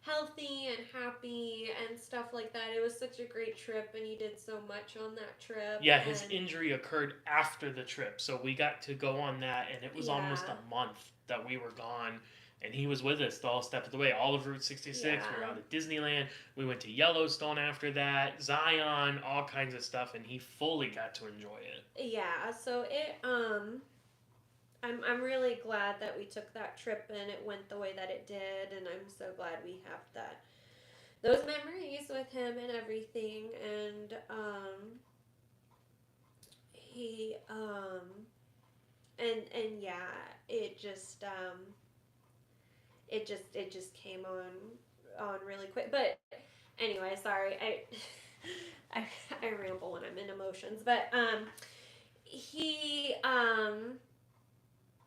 healthy and happy and stuff like that. It was such a great trip, and he did so much on that trip. Yeah, his And injury occurred after the trip, so we got to go on that, and it was almost yeah, a month that we were gone, and he was with us the all step of the way. All of Route 66, we were yeah, out at Disneyland, we went to Yellowstone after that, Zion, all kinds of stuff, and he fully got to enjoy it. yeah. So I'm really glad that we took that trip and it went the way that it did, and I'm so glad we have those memories with him and everything. And he and yeah, it just came on really quick. But anyway, sorry, I I ramble when I'm in emotions. But he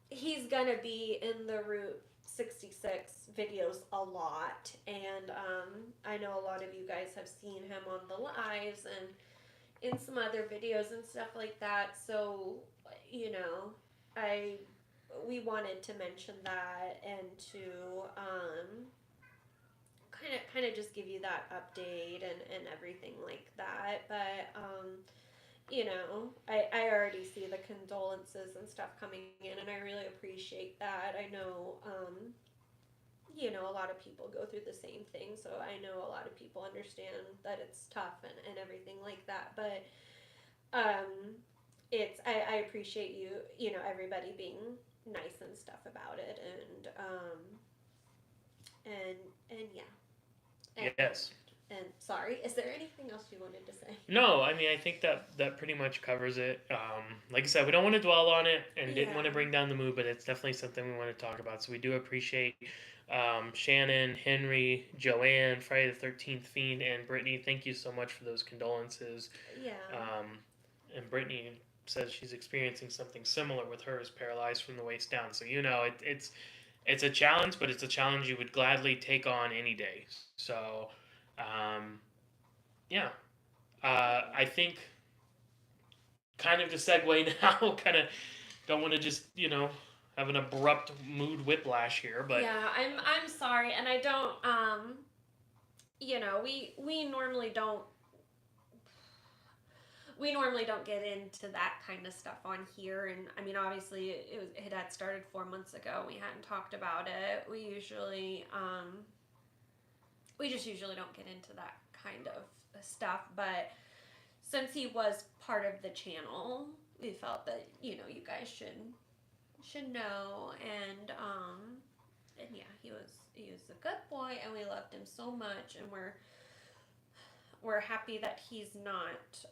he's gonna be in the Route 66 videos a lot, and I know a lot of you guys have seen him on the lives and in some other videos and stuff like that. So you know, I we wanted to mention that and to kind of just give you that update and everything like that. But I already see the condolences and stuff coming in, and I really appreciate that. I know, a lot of people go through the same thing, so I know a lot of people understand that it's tough and everything like that. But I appreciate everybody being nice and stuff about it, and and yeah, and Yes. and sorry, is there anything else you wanted to say? No, I mean, I think that pretty much covers it. Like I said, we don't want to dwell on it and didn't want to Yeah. bring down the mood, but it's definitely something we want to talk about. So we do appreciate Shannon, Henry, Joanne, Friday the 13th Fiend, and Brittany. Thank you so much for those condolences. Yeah. And Brittany says she's experiencing something similar with hers, paralyzed from the waist down. So it's a challenge, but it's a challenge you would gladly take on any day. So um, yeah, I think kind of to segue now, kind of don't want to just have an abrupt mood whiplash here, but Yeah, I'm sorry, and I don't we normally don't get into that kind of stuff on here. And I mean, obviously it had started 4 months ago. We hadn't talked about it. We just usually don't get into that kind of stuff. But since he was part of the channel, we felt that you guys should know. And yeah, he was a good boy, and we loved him so much, and we're happy that he's not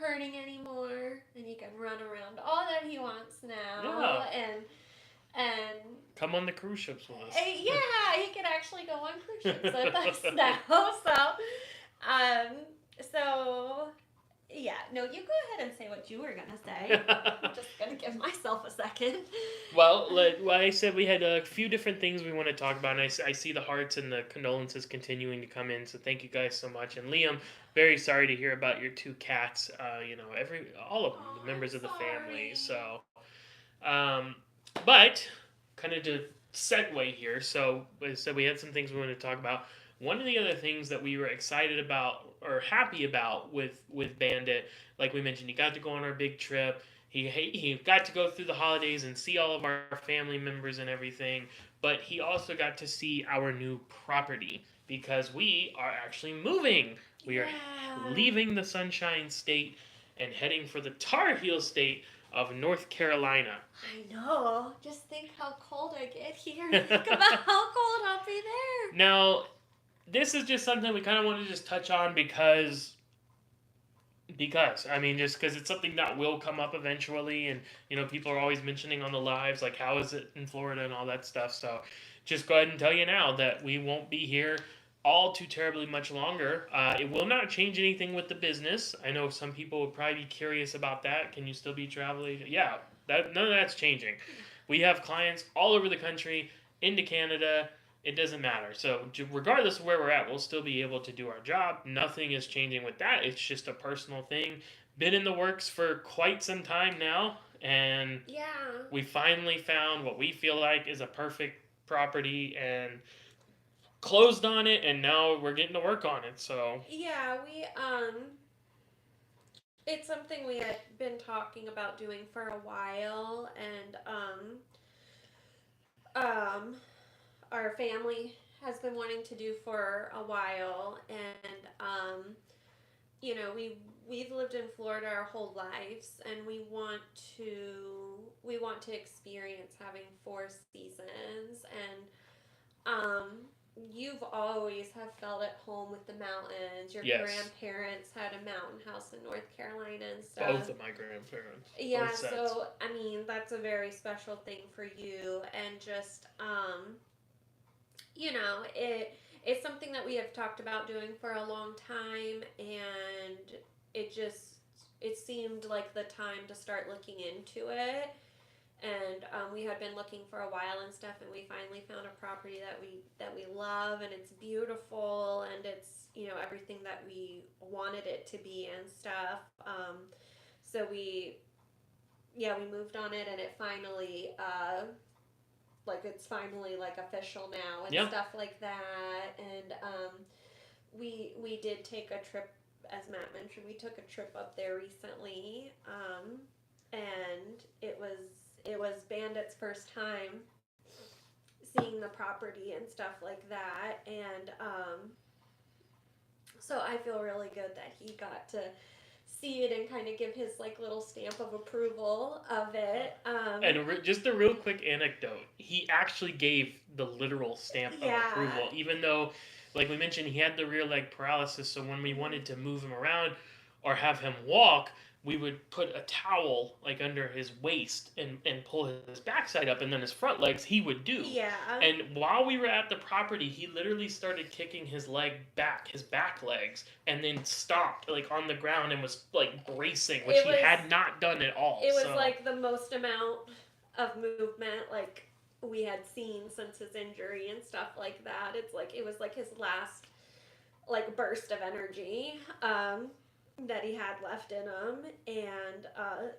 hurting anymore, and he can run around all that he wants now, Yeah. and Come on the cruise ships with us. yeah, he can actually go on cruise ships with us now. Um, so yeah, no, you go ahead and say what you were gonna say. I'm just gonna give myself a second. Well, like I said, we had a few different things we want to talk about, and I see the hearts and the condolences continuing to come in. So thank you guys so much. And Liam, very sorry to hear about your two cats. All of them, Oh, the I'm members of the family. sorry. Um, but kind of to segue here. So, I said we had some things we wanted to talk about. One of the other things that we were excited about or happy about with Bandit, like we mentioned, he got to go on our big trip. He got to go through the holidays and see all of our family members and everything, but he also got to see our new property because we are actually moving. We are Yeah. leaving the Sunshine State and heading for the Tar Heel State of North Carolina. I know. Just think how cold I get here. Think about how cold I'll be there. Now, this is just something we kind of want to just touch on because I mean just because it's something that will come up eventually, and people are always mentioning on the lives like how is it in Florida and all that stuff. So just go ahead and tell you now that we won't be here all too terribly much longer. It will not change anything with the business. I know some people would probably be curious about that. Can you still be travel agent? Yeah, none of that's changing. We have clients all over the country, into Canada. It doesn't matter. So regardless of where we're at, we'll still be able to do our job. Nothing is changing with that. It's just a personal thing. Been in the works for quite some time now, and Yeah. we finally found what we feel like is a perfect property and closed on it, and now we're getting to work on it. So Yeah, it's something we had been talking about doing for a while, and our family has been wanting to do for a while, and we've lived in Florida our whole lives, and we want to experience having four seasons, and you've always have felt at home with the mountains. Your yes, grandparents had a mountain house in North Carolina and stuff. both of my grandparents, Yeah, both sets. so I mean that's a very special thing for you, and just it's something that we have talked about doing for a long time, and it seemed like the time to start looking into it. And we had been looking for a while and stuff, and we finally found a property that we love, and it's beautiful, and it's everything that we wanted it to be and stuff. So we moved on it, and it finally it's finally like official now and Yeah. stuff like that. And we did take a trip, as Matt mentioned. We took a trip up there recently, and it was Bandit's first time seeing the property and stuff like that. And so I feel really good that he got to see it and kind of give his like little stamp of approval of it. And just a real quick anecdote, he actually gave the literal stamp of Yeah. approval, even though, like we mentioned, he had the rear leg paralysis. So when we wanted to move him around or have him walk, we would put a towel like under his waist and pull his backside up, and then his front legs he would do. Yeah. And while we were at the property, he literally started kicking his back legs, and then stopped like on the ground and was like bracing, which he had not done at all. It was like the most amount of movement like we had seen since his injury and stuff like that. It was like his last like burst of energy that he had left in him, and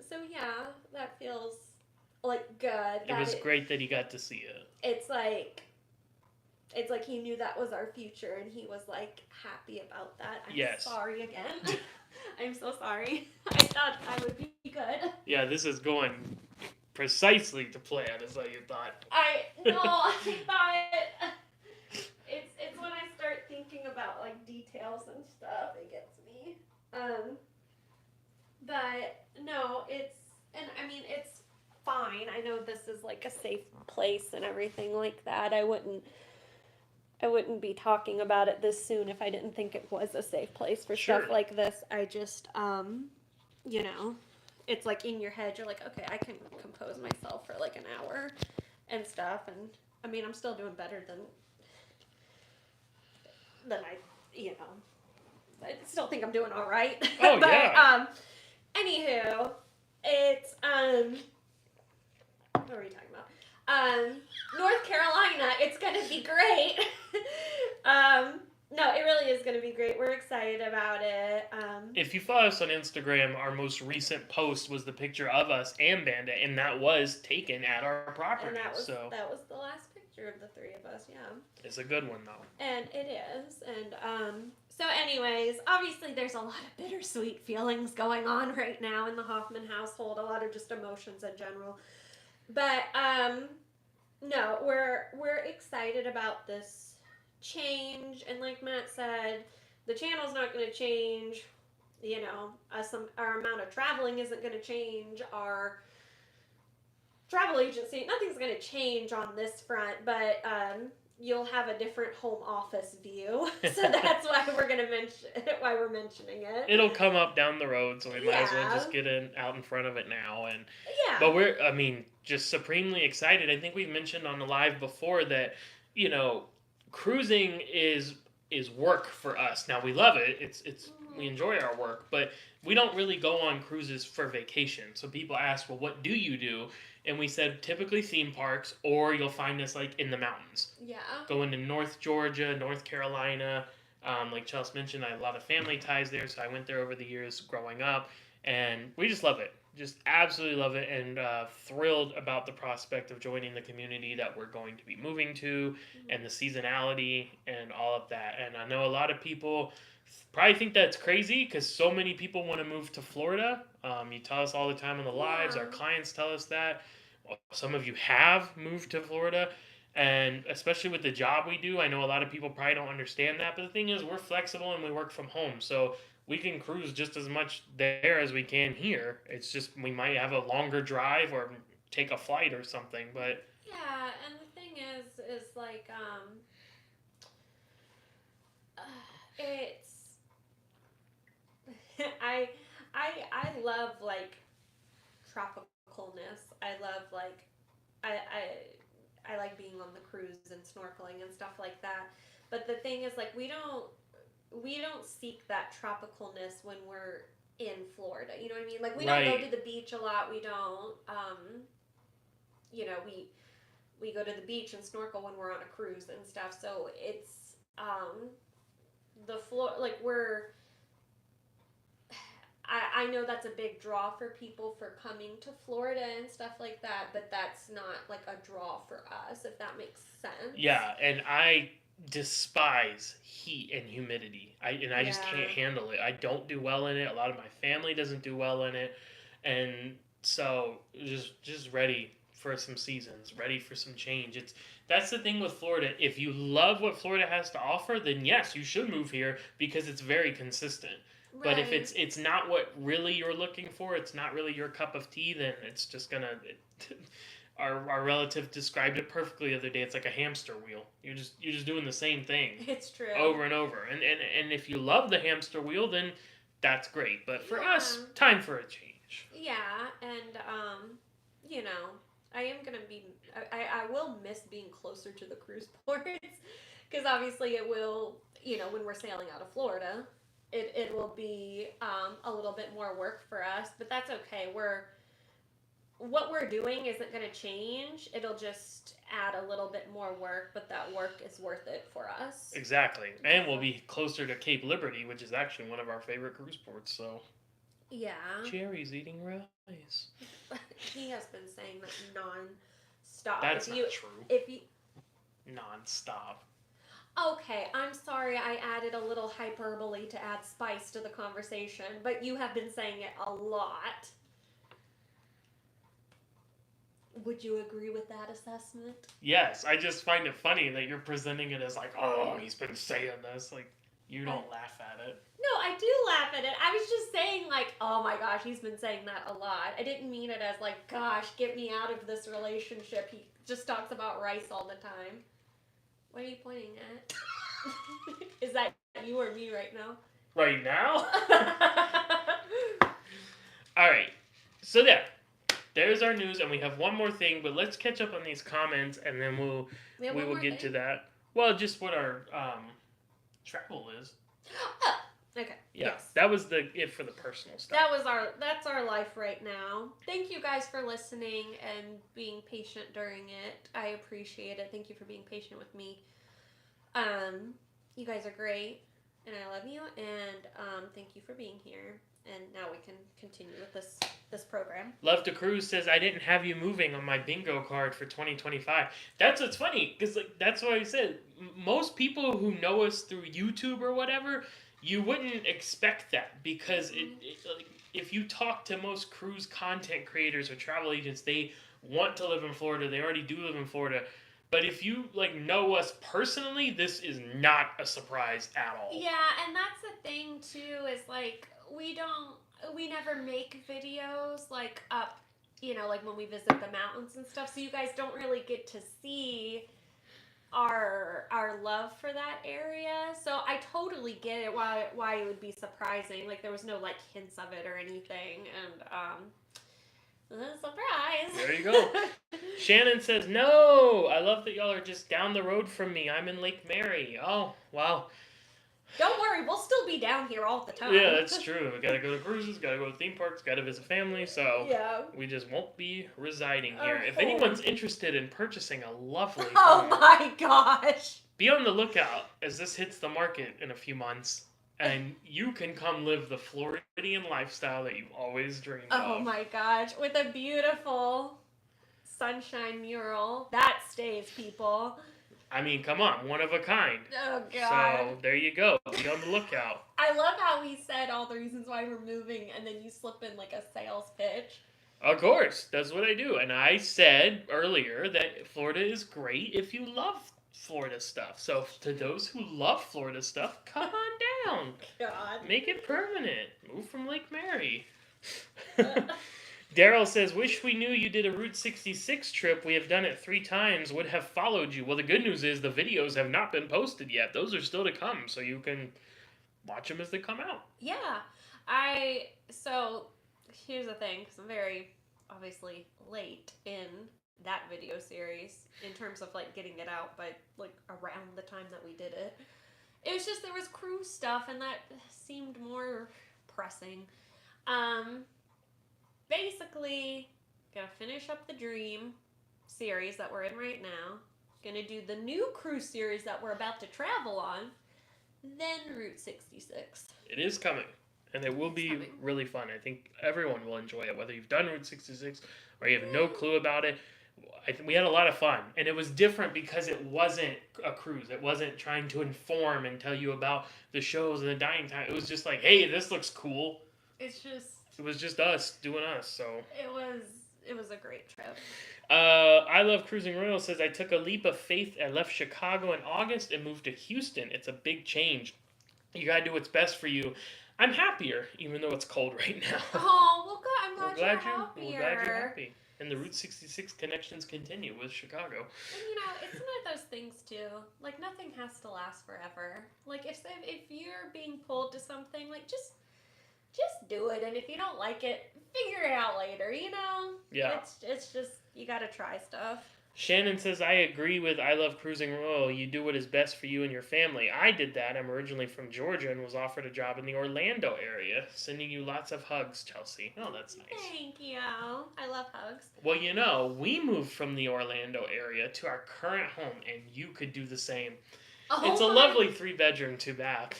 so yeah, that feels like good. It was great that he got to see it. It's like he knew that was our future, and he was like happy about that. I'm Yes. sorry again. I'm so sorry. I thought I would be good. Yeah, this is going precisely to plan as you thought. I thought it's when I start thinking about like details and stuff, it gets me. But no, it's fine. I know this is like a safe place and everything like that. I wouldn't be talking about it this soon if I didn't think it was a safe place for Sure. stuff like this. I just you know, it's like in your head, you're like, okay, I can compose myself for like an hour and stuff. And I mean, I'm still doing better than I, you know, I still think I'm doing all right. Oh But yeah. anywho, it's what were we talking about? North Carolina. It's gonna be great. um, no, it really is gonna be great. We're excited about it. If you follow us on Instagram, our most recent post was the picture of us and Bandit, and that was taken at our property. And So that was the last picture of the three of us. Yeah. it's a good one though. And it is. And so anyways, obviously there's a lot of bittersweet feelings going on right now in the Hoffman household, a lot of just emotions in general. But no, we're excited about this change, and like Matt said, the channel's not going to change. You know, our amount of traveling isn't going to change. Our travel agency, nothing's going to change on this front, but you'll have a different home office view. So that's why we're going to mention why we're mentioning it. It'll come up down the road, so we might as well just get out in front of it now. And yeah, but we're, I mean, just supremely excited. I think we mentioned on the live before that, you know, cruising is work for us. Now we love it. It's we enjoy our work, but we don't really go on cruises for vacation. So people ask, well, what do you do? And we said typically theme parks, or you'll find us like in the mountains. Yeah. Going to North Georgia, North Carolina. Like Chelsea mentioned, I have a lot of family ties there, so I went there over the years growing up, and we just love it. Just absolutely love it, and thrilled about the prospect of joining the community that we're going to be moving to, and the seasonality and all of that. And I know a lot of people probably think that's crazy because so many people want to move to Florida. You tell us all the time on the lives, our clients tell us that. Some of you have moved to Florida, and especially with the job we do, I know a lot of people probably don't understand that. But the thing is, we're flexible and we work from home, so we can cruise just as much there as we can here. It's just we might have a longer drive or take a flight or something. But yeah, and the thing is like it's I I love like tropicalness. I love like I like being on the cruise and snorkeling and stuff like that. But the thing is like we don't seek that tropicalness when we're in Florida. You know what I mean? Like we don't go to the beach a lot. We don't you know, we go to the beach and snorkel when we're on a cruise and stuff. So it's the floor like I know that's a big draw for people for coming to Florida and stuff like that, but that's not like a draw for us, if that makes sense. Yeah, and I despise heat and humidity. I just can't handle it. I don't do well in it. A lot of my family doesn't do well in it, and so just ready for some seasons, ready for some change. That's the thing with Florida. If you love what Florida has to offer, then yes, you should move here because it's very consistent. Right. But if it's not what really you're looking for, it's not really your cup of tea, then it's just gonna. Our relative described it perfectly the other day. It's like a hamster wheel. You're just doing the same thing. It's true. Over and over. And if you love the hamster wheel, then that's great. But for us, time for a change. Yeah, and you know, I am gonna be. I will miss being closer to the cruise ports because obviously it will. You know, when we're sailing out of Florida, it will be a little bit more work for us, but that's okay. What we're doing isn't going to change. It'll just add a little bit more work, but that work is worth it for us. Exactly. And we'll be closer to Cape Liberty, which is actually one of our favorite cruise ports, so. Yeah. Jerry's eating rice. He has been saying that non-stop. That's not true. If you non-stop. Okay, I'm sorry I added a little hyperbole to add spice to the conversation, but you have been saying it a lot. Would you agree with that assessment? Yes, I just find it funny that you're presenting it as like, oh, he's been saying this. Like, you don't laugh at it. No, I do laugh at it. I was just saying like, oh my gosh, he's been saying that a lot. I didn't mean it as like, gosh, get me out of this relationship. He just talks about rice all the time. What are you pointing at? Is that you or me right now? Right now? All right. So there's our news, and we have one more thing, but let's catch up on these comments, and then We have we one will more get to thing? that. Well, just what our travel is. Oh, okay. Yeah, Yes. that was it for the personal stuff. That's our life right now. Thank you guys for listening and being patient during it. I appreciate it. Thank you for being patient with me. You guys are great, and I love you. And thank you for being here. And now we can continue with this program. Love to Cruise says I didn't have you moving on my bingo card for 2025. That's what's funny because that's what I said. Most people who know us through YouTube or whatever, you wouldn't expect that because like, if you talk to most cruise content creators or travel agents, they want to live in Florida. They already do live in Florida. But if you know us personally, this is not a surprise at all. Yeah, and that's the thing too is like we never make videos like up, like when we visit the mountains and stuff. So you guys don't really get to see our love for that area. So I totally get it why it would be surprising. Like there was no like hints of it or anything, and surprise. There you go. Shannon says, no, I love that y'all are just down the road from me. I'm in Lake Mary. Oh, wow. Don't worry, we'll still be down here all the time. Yeah, that's true. We gotta go to cruises, gotta go to theme parks, gotta visit family, so yeah. we just won't be residing here. If anyone's interested in purchasing a lovely oh home, my gosh, be on the lookout as this hits the market in a few months. And you can come live the Floridian lifestyle that you've always dreamed of. Oh my gosh, with a beautiful sunshine mural. That stays, people. I mean, come on, one of a kind. Oh God. So there you go. Be on the lookout. I love how he said all the reasons why we're moving, and then you slip in like a sales pitch. Of course, that's what I do. And I said earlier that Florida is great if you love Florida stuff. So to those who love Florida stuff, come on down. God. Make it permanent. Move from Lake Mary. Daryl says, wish we knew you did a Route 66 trip. We have done it 3 times. Would have followed you. Well, the good news is the videos have not been posted yet. Those are still to come, so you can watch them as they come out. Yeah. So, here's the thing, because I'm very, obviously, late in that video series in terms of, like, getting it out, but, like, around the time that we did it. It was just, there was cruise stuff, and that seemed more pressing. Basically, gonna finish up the Dream series that we're in right now. Gonna do the new cruise series that we're about to travel on. Then Route 66. It is coming. And it will be really fun. I think everyone will enjoy it, whether you've done Route 66 or you have no clue about it. We had a lot of fun. And it was different because it wasn't a cruise. It wasn't trying to inform and tell you about the shows and the dining time. It was just like, hey, this looks cool. It was just us doing us, so. It was a great trip. I Love Cruising Royal says, I took a leap of faith. I left Chicago in August and moved to Houston. It's a big change. You gotta do what's best for you. I'm happier, even though it's cold right now. Oh, well, good. I'm glad you're happier. We're glad you're happy. And the Route 66 connections continue with Chicago. And it's one of those things too. Like nothing has to last forever. Like if you're being pulled to something, like just do it. And if you don't like it, figure it out later. Yeah. It's just you gotta try stuff. Shannon says, I agree with I Love Cruising Royal. You do what is best for you and your family. I did that. I'm originally from Georgia and was offered a job in the Orlando area. Sending you lots of hugs, Chelsea. Oh, that's nice. Thank you. I love hugs. Well, we moved from the Orlando area to our current home, and you could do the same. It's a lovely 3-bedroom, 2-bath.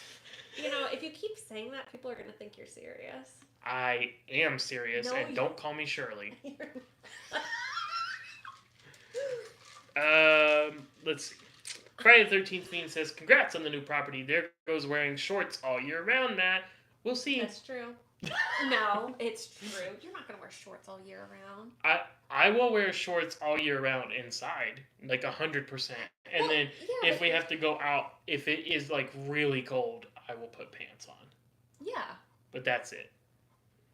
If you keep saying that, people are going to think you're serious. I am serious, and don't call me Shirley. Let's see. Friday the 13th Fiend says, congrats on the new property. There goes wearing shorts all year round, Matt. We'll see. That's true. No, it's true. You're not going to wear shorts all year round. I will wear shorts all year round inside, like 100%. And then if we have to go out, if it is like really cold, I will put pants on. Yeah. But that's it.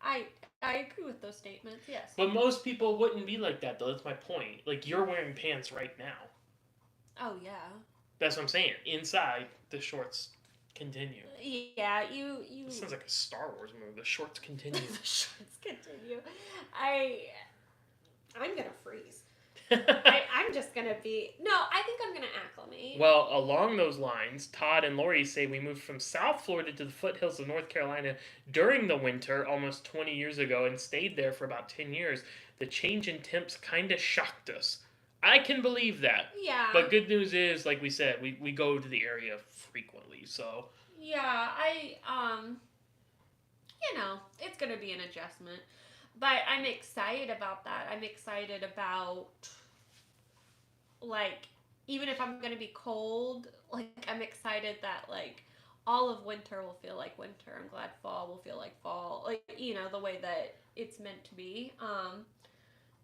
I agree with those statements, yes. But most people wouldn't be like that, though. That's my point. Like, you're wearing pants right now. Oh, yeah. That's what I'm saying. Inside, the shorts Continue. Yeah, you This sounds like a Star Wars movie. The shorts continue. the shorts continue. I I'm gonna freeze. I'm just gonna be no. I think I'm gonna acclimate. Well, along those lines, Todd and Lori say we moved from South Florida to the foothills of North Carolina during the winter almost 20 years ago and stayed there for about 10 years. The change in temps kind of shocked us. I can believe that. Yeah. But good news is, like we said, we go to the area frequently, so. Yeah, it's gonna be an adjustment. But I'm excited about that. I'm excited about, like, even if I'm gonna be cold, like, I'm excited that, like, all of winter will feel like winter. I'm glad fall will feel like fall. Like, the way that it's meant to be.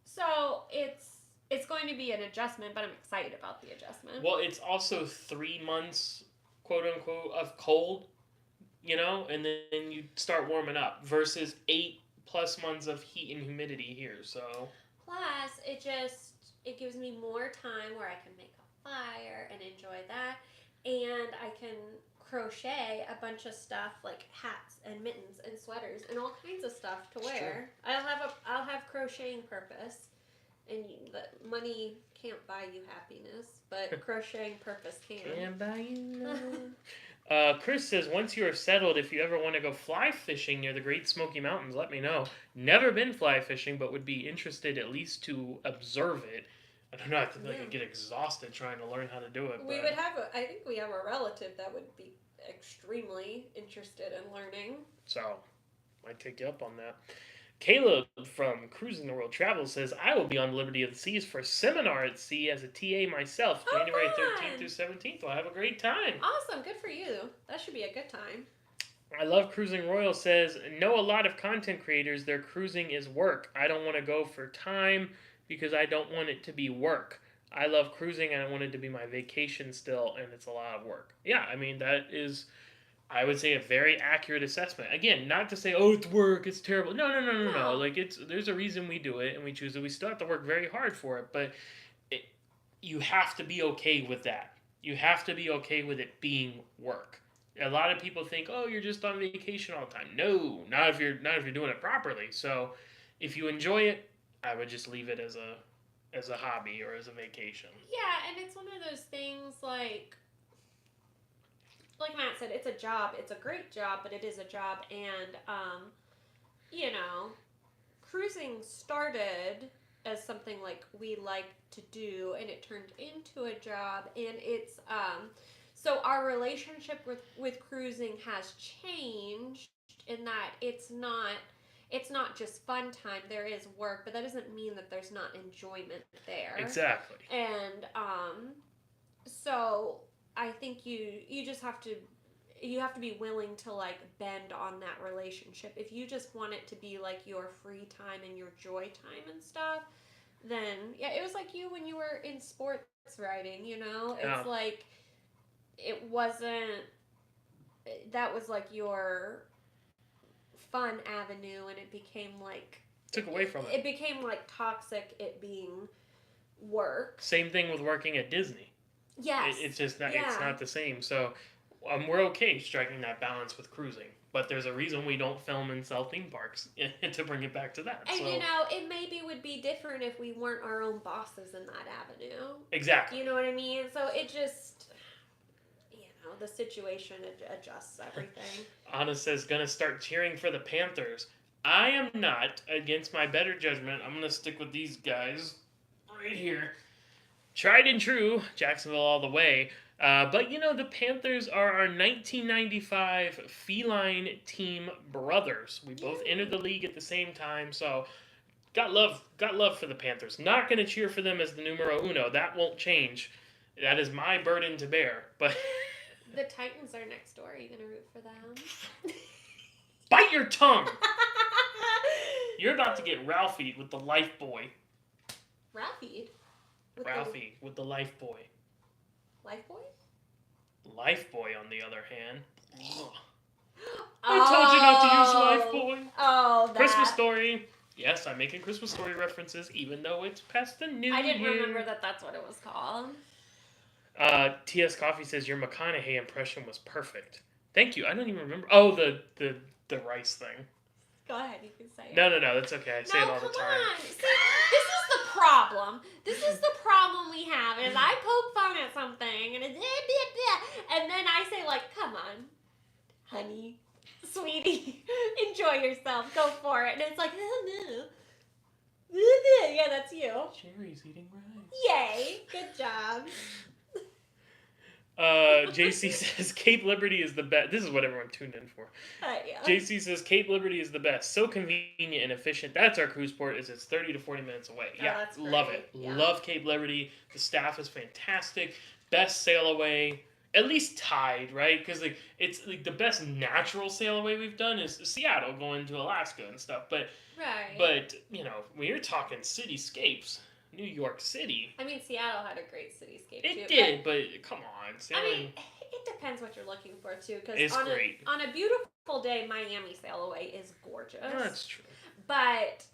So it's going to be an adjustment, but I'm excited about the adjustment. Well, it's also 3 months, quote unquote, of cold, and then you start warming up versus 8+ months of heat and humidity here. So plus, it gives me more time where I can make a fire and enjoy that, and I can crochet a bunch of stuff like hats and mittens and sweaters and all kinds of stuff to wear. I'll have crocheting purpose, and the money can't buy you happiness, but crocheting purpose can. Can't buy you Chris says, once you are settled, if you ever want to go fly fishing near the Great Smoky Mountains, let me know. Never been fly fishing, but would be interested at least to observe it. I don't know. I think I could get exhausted trying to learn how to do it. I think we have a relative that would be extremely interested in learning. So, might take you up on that. Caleb from Cruising the World Travels says, I will be on Liberty of the Seas for a seminar at sea as a TA myself, January 13th through 17th. I'll have a great time. Awesome. Good for you. That should be a good time. I Love Cruising Royal says, know a lot of content creators, their cruising is work. I don't want to go for time because I don't want it to be work. I love cruising and I want it to be my vacation still, and it's a lot of work. Yeah, I mean, that is, I would say, a very accurate assessment. Again, not to say, oh, it's work, it's terrible. No. Like, there's a reason we do it and we choose it. We still have to work very hard for it, but you have to be okay with that. You have to be okay with it being work. A lot of people think, oh, you're just on vacation all the time. No, not if you're doing it properly. So, if you enjoy it, I would just leave it as a hobby or as a vacation. Yeah, and it's one of those things like Matt said, it's a job. It's a great job, but it is a job. And, cruising started as something like we like to do, and it turned into a job. And it's, so our relationship with cruising has changed in that it's not just fun time. There is work, but that doesn't mean that there's not enjoyment there. Exactly. And, so I think you just have to be willing to like bend on that relationship. If you just want it to be like your free time and your joy time and stuff, then yeah, it was like you when you were in sports riding, It's like it wasn't that was like your fun avenue, and it became like took away from it. It became like toxic, it being work. Same thing with working at Disney. Yes. It's just not, it's not the same. So we're okay striking that balance with cruising. But there's a reason we don't film and sell theme parks, to bring it back to that. And it maybe would be different if we weren't our own bosses in that avenue. Exactly. You know what I mean? So it just, the situation adjusts everything. Anna says, gonna start cheering for the Panthers. I am not, against my better judgment. I'm gonna stick with these guys right here. Tried and true, Jacksonville all the way. But the Panthers are our 1995 feline team brothers. We both entered the league at the same time, so got love for the Panthers. Not going to cheer for them as the numero uno. That won't change. That is my burden to bear. But the Titans are next door. Are you going to root for them? Bite your tongue. You're about to get Ralphie with the life boy. Ralphie with the life boy. Life boy? Life boy, on the other hand. I told you not to use Life Boy. Oh, that. Christmas Story. Yes, I'm making Christmas Story references, even though it's past the New Year. I didn't remember that that's what it was called. T.S. Coffee says, your McConaughey impression was perfect. Thank you. I don't even remember. Oh, the rice thing. Go ahead, you can say it. No, that's okay. I say it No, all the come time. on. See, this is the problem. This is the problem we have. Is I poke fun at something and it's and then I say like, "Come on, honey, sweetie, enjoy yourself. Go for it." And it's like, "Oh no." Yeah, that's you. Jerry's eating rice. Yay! Good job. JC says Cape Liberty is the best. This is what everyone tuned in for. Yeah. JC says Cape Liberty is the best. So convenient and efficient. That's our cruise port. Is it's 30 to 40 minutes away. Yeah, that's love great. it. Yeah. Love Cape Liberty. The staff is fantastic. Best sail away. At least tied, right? Because like it's like the best natural sail away we've done is Seattle going to Alaska and stuff. But Right. but when you're talking cityscapes, New York City. I mean, Seattle had a great cityscape It too. did, but come on, I mean, it depends what you're looking for too. Because it's great. On a beautiful day, Miami Sail Away is gorgeous. No, that's true. But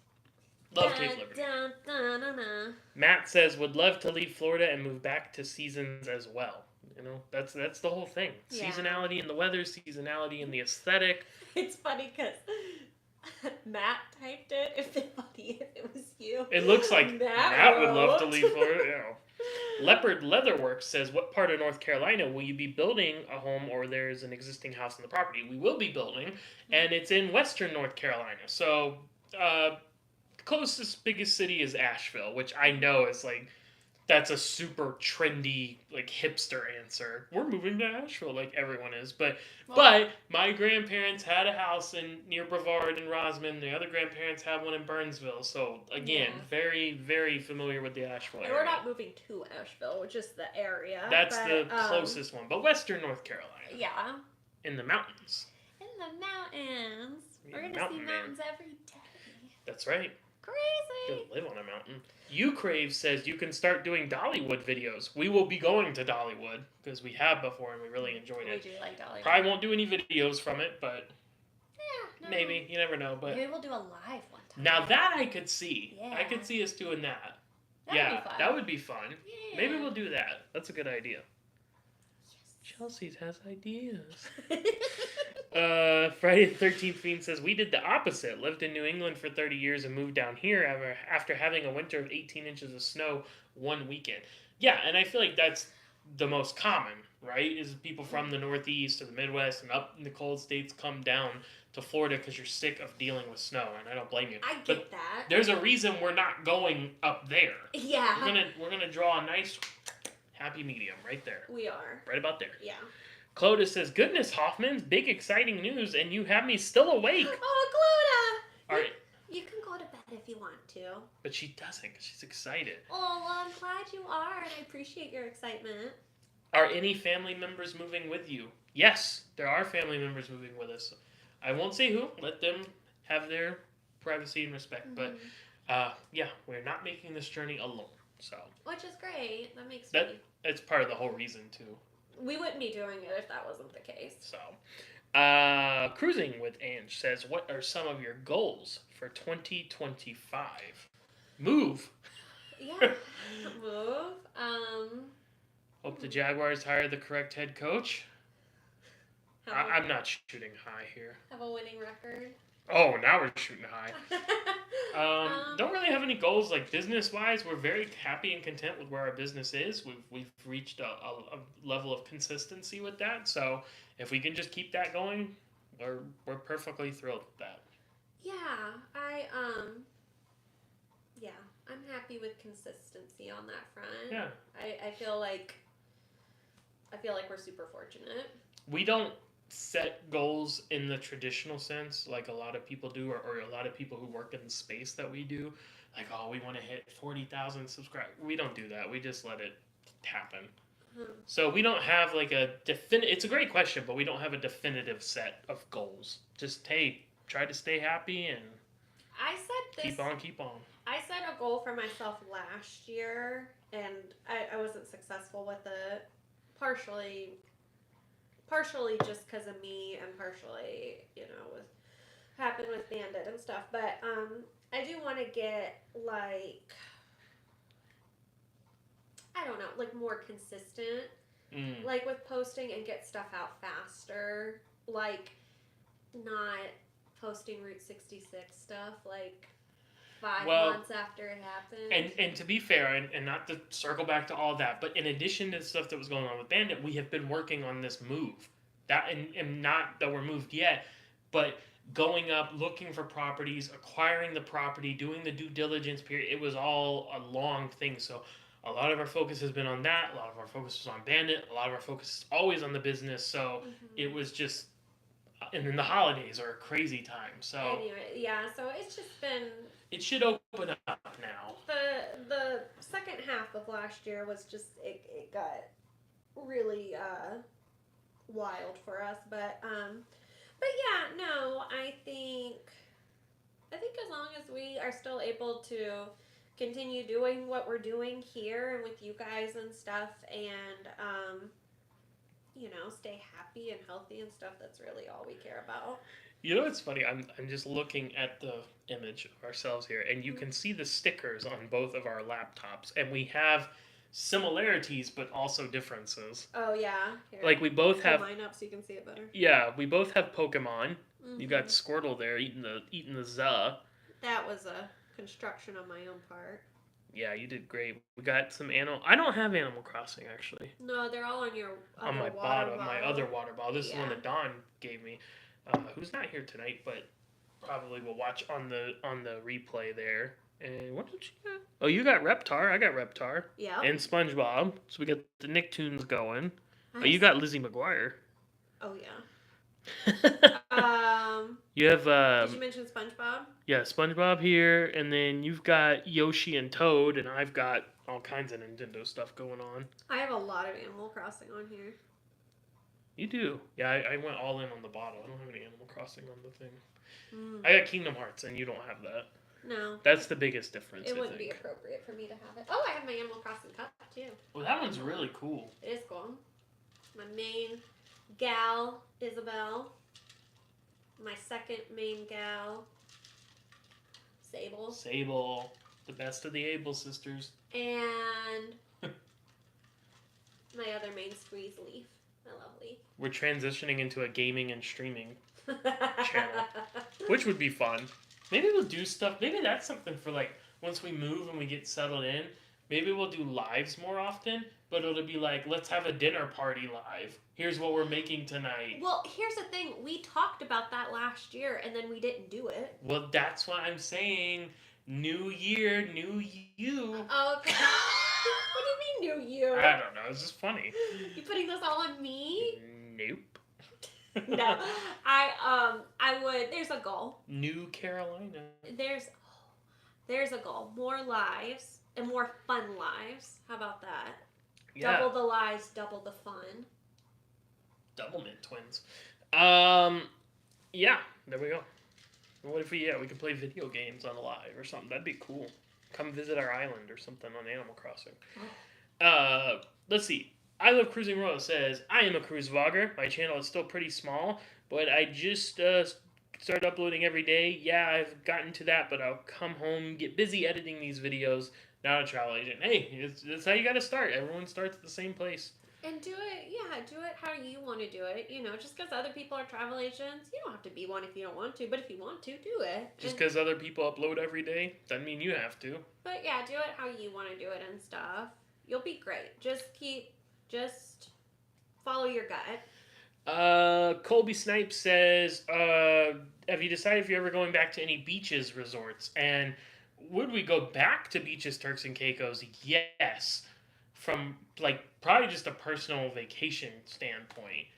love Cape Liberty. Matt says would love to leave Florida and move back to seasons as well. That's the whole thing. Yeah. Seasonality in the weather, seasonality in the aesthetic. It's funny because Matt typed it. If it was you. It looks like Matt would love to leave Florida. Leopard Leatherworks says, what part of North Carolina will you be building a home or there's an existing house on the property? We will be building, and it's in western North Carolina. So, the closest, biggest city is Asheville, which I know is like, that's a super trendy, like, hipster answer. We're moving to Asheville, like everyone is. But my grandparents had a house near Brevard and Rosman. The other grandparents had one in Burnsville. So, again, very, very familiar with the Asheville area. We're not moving to Asheville, which is the area. That's the closest one. But western North Carolina. Yeah. In the mountains. In the mountains. We're going to see mountains every day. That's right. Crazy. You live on a mountain. Crave says you can start doing Dollywood videos. We will be going to Dollywood because we have before and we really enjoyed it. We do like Dollywood. Probably won't do any videos from it, but no. maybe. You never know. But maybe we'll do a live one time. Now that I could see. Yeah. I could see us doing that. That'd be fun. That would be fun. Yeah. Maybe we'll do that. That's a good idea. Yes. Chelsea's has ideas. Friday the 13th Fiend says, we did the opposite. Lived in New England for 30 years and moved down here after having a winter of 18 inches of snow one weekend. Yeah, and I feel like that's the most common, right? Is people from the Northeast or the Midwest and up in the cold states come down to Florida because you're sick of dealing with snow, and I don't blame you. I get that. There's a reason we're not going up there. Yeah. We're gonna draw a nice happy medium right there. We are. Right about there. Yeah. Clodagh says, goodness, Hoffman, big exciting news, and you have me still awake. Oh, Clodagh! All right. You can go to bed if you want to. But she doesn't because she's excited. Oh, well, I'm glad you are, and I appreciate your excitement. Are any family members moving with you? Yes, there are family members moving with us. I won't say who. Let them have their privacy and respect. Mm-hmm. But, yeah, we're not making this journey alone. So which is great. That makes me... It's part of the whole reason, too. We wouldn't be doing it if that wasn't the case. So, Cruising with Ange says, what are some of your goals for 2025? Move. Yeah, move. Hope the Jaguars hire the correct head coach. I'm not shooting high here. Have a winning record. Oh, now we're shooting high. Don't really have any goals like business-wise. We're very happy and content with where our business is. We've reached a level of consistency with that. So if we can just keep that going, we're perfectly thrilled with that. Yeah, I'm happy with consistency on that front. Yeah. I feel like we're super fortunate. We don't set goals in the traditional sense like a lot of people do, or a lot of people who work in the space that we do. Like, oh, we want to hit 40,000 subscribers. We don't do that. We just let it happen. So we don't have like a it's a great question, but we don't have a definitive set of goals. Just, hey, try to stay happy and keep on. I set a goal for myself last year, and I wasn't successful with it. Partially just because of me, and partially, happened with Bandit and stuff. But I do want to get, like, I don't know, like more consistent, like with posting and get stuff out faster. like not posting Route 66 stuff like 5 months after it happened. And to be fair, and not to circle back to all that, but in addition to the stuff that was going on with Bandit, we have been working on this move. That and not that we're moved yet, but going up, looking for properties, acquiring the property, doing the due diligence period. It was all a long thing. So a lot of our focus has been on that. A lot of our focus is on Bandit. A lot of our focus is always on the business. So it was just, and then the holidays are a crazy time. So anyway, yeah. So it's just been. It should open up now. The second half of last year was just it got really wild for us, but yeah, no, I think as long as we are still able to continue doing what we're doing here and with you guys and stuff, and stay happy and healthy and stuff, that's really all we care about. You know what's funny? I'm just looking at the image of ourselves here, and you can see the stickers on both of our laptops, and we have similarities but also differences. Oh yeah. Here, like we both have. Line up so you can see it better. Yeah, we both have Pokemon. Mm-hmm. You got Squirtle there eating the Za. That was a construction on my own part. Yeah, you did great. We got some animal. I don't have Animal Crossing actually. No, they're all on your on my bottle. My other water bottle. This is one that Dawn gave me. Who's not here tonight, but probably will watch on the replay there. And what did you get? Oh, you got Reptar. I got Reptar. Yeah. And SpongeBob. So we got the Nicktoons going. Nice. Oh, you got Lizzie McGuire. Oh yeah. You have. Did you mention SpongeBob? Yeah, SpongeBob here, and then you've got Yoshi and Toad, and I've got all kinds of Nintendo stuff going on. I have a lot of Animal Crossing on here. You do? Yeah, I went all in on the bottle. I don't have any Animal Crossing on the thing. I got Kingdom Hearts, and you don't have that. No. That's the biggest difference. It wouldn't be appropriate for me to have it. Oh, I have my Animal Crossing cup too. Well, that one's really cool. It is cool. My main gal, Isabel. My second main gal, Sable. Sable, the best of the Able sisters. And my other main Squeeze Leaf. I love Leaf. We're transitioning into a gaming and streaming channel, which would be fun. Maybe we'll do stuff. Maybe that's something for like once we move and we get settled in. Maybe we'll do lives more often, but it'll be like, let's have a dinner party live. Here's what we're making tonight. Well, here's the thing. We talked about that last year, and then we didn't do it. Well, that's what I'm saying. New year, new you. Oh, okay. What do you mean, new you? I don't know. It's just funny. You putting this all on me? Nope. No. I would. There's a goal. New Carolina. There's a goal. More lives. And more fun lives. How about that? Yeah. Double the lives, double the fun. Doublemint twins. Yeah, there we go. What if we could play video games on a live or something? That'd be cool. Come visit our island or something on Animal Crossing. Let's see. I Love Cruising Royal says, I am a cruise vlogger. My channel is still pretty small, but I just start uploading every day. Yeah, I've gotten to that, but I'll come home, get busy editing these videos. Not a travel agent. Hey, it's how you got to start. Everyone starts at the same place. And do it how you want to do it. Just because other people are travel agents, you don't have to be one if you don't want to. But if you want to, do it. Just because other people upload every day doesn't mean you have to. But yeah, do it how you want to do it and stuff. You'll be great. Just follow your gut. Colby Snipes says, have you decided if you're ever going back to any beaches resorts? And would we go back to beaches, Turks and Caicos? Yes. From probably just a personal vacation standpoint.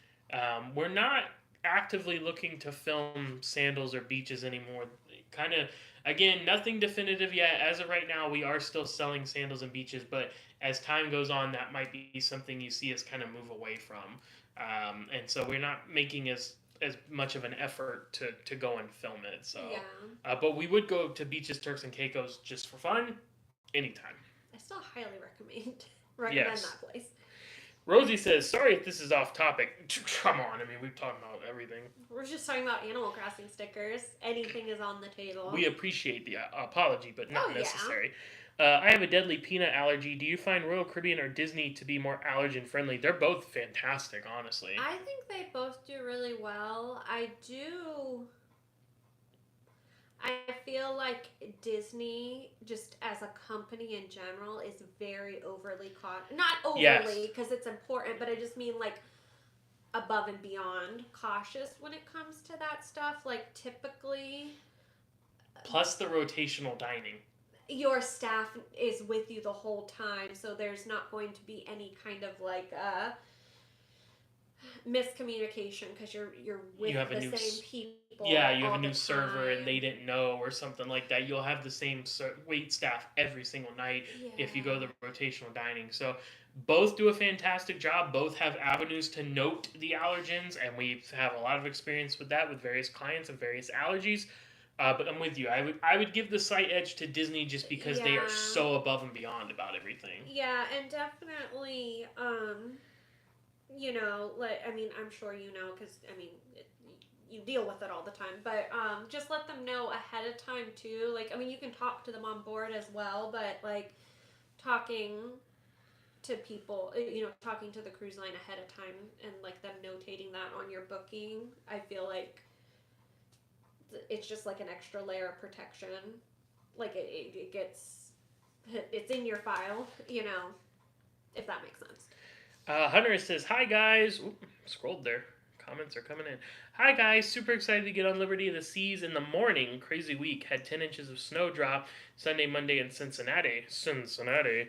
We're not actively looking to film sandals or beaches anymore. Kind of, again, nothing definitive yet. As of right now, we are still selling sandals and beaches, but as time goes on, that might be something you see us kind of move away from. And so we're not making as much of an effort to go and film it. So, yeah. But we would go to beaches, Turks and Caicos just for fun, anytime. I still highly recommend that place. Rosie says, sorry if this is off topic. Come on, I mean, we've talked about everything. We're just talking about Animal Crossing stickers. Anything is on the table. We appreciate the apology, but not necessary. I have a deadly peanut allergy. Do you find Royal Caribbean or Disney to be more allergen friendly? They're both fantastic, honestly. I think they both do really well. I feel like Disney, just as a company in general, is very overly not Yes. overly because it's important, but I just mean like above and beyond cautious when it comes to that stuff. Like typically, Plus the rotational dining. your staff is with you the whole time, so there's not going to be any kind of like miscommunication because you're with You have a the new same people Yeah, you have all a the new server and time. they didn't know or something like that. You'll have the same wait staff every single night if you go Yeah. the rotational dining. So both do a fantastic job. Both have avenues to note the allergens, and we have a lot of experience with that with various clients and various allergies. But I'm with you. I would give the slight edge to Disney just because they are Yeah. so above and beyond about everything. Yeah, and definitely, like I mean, I'm sure you know because I mean, you deal with it all the time. But just let them know ahead of time too. Like I mean, you can talk to them on board as well, but like talking to people, talking to the cruise line ahead of time and like them notating that on your booking, I feel like it's just like an extra layer of protection. Like it gets, it's in your file, if that makes sense. Hunter says, "Hi guys." Oop, scrolled there. Comments are coming in. Hi guys, super excited to get on Liberty of the Seas in the morning. Crazy week. Had 10 inches of snow drop Sunday, Monday in Cincinnati. Cincinnati.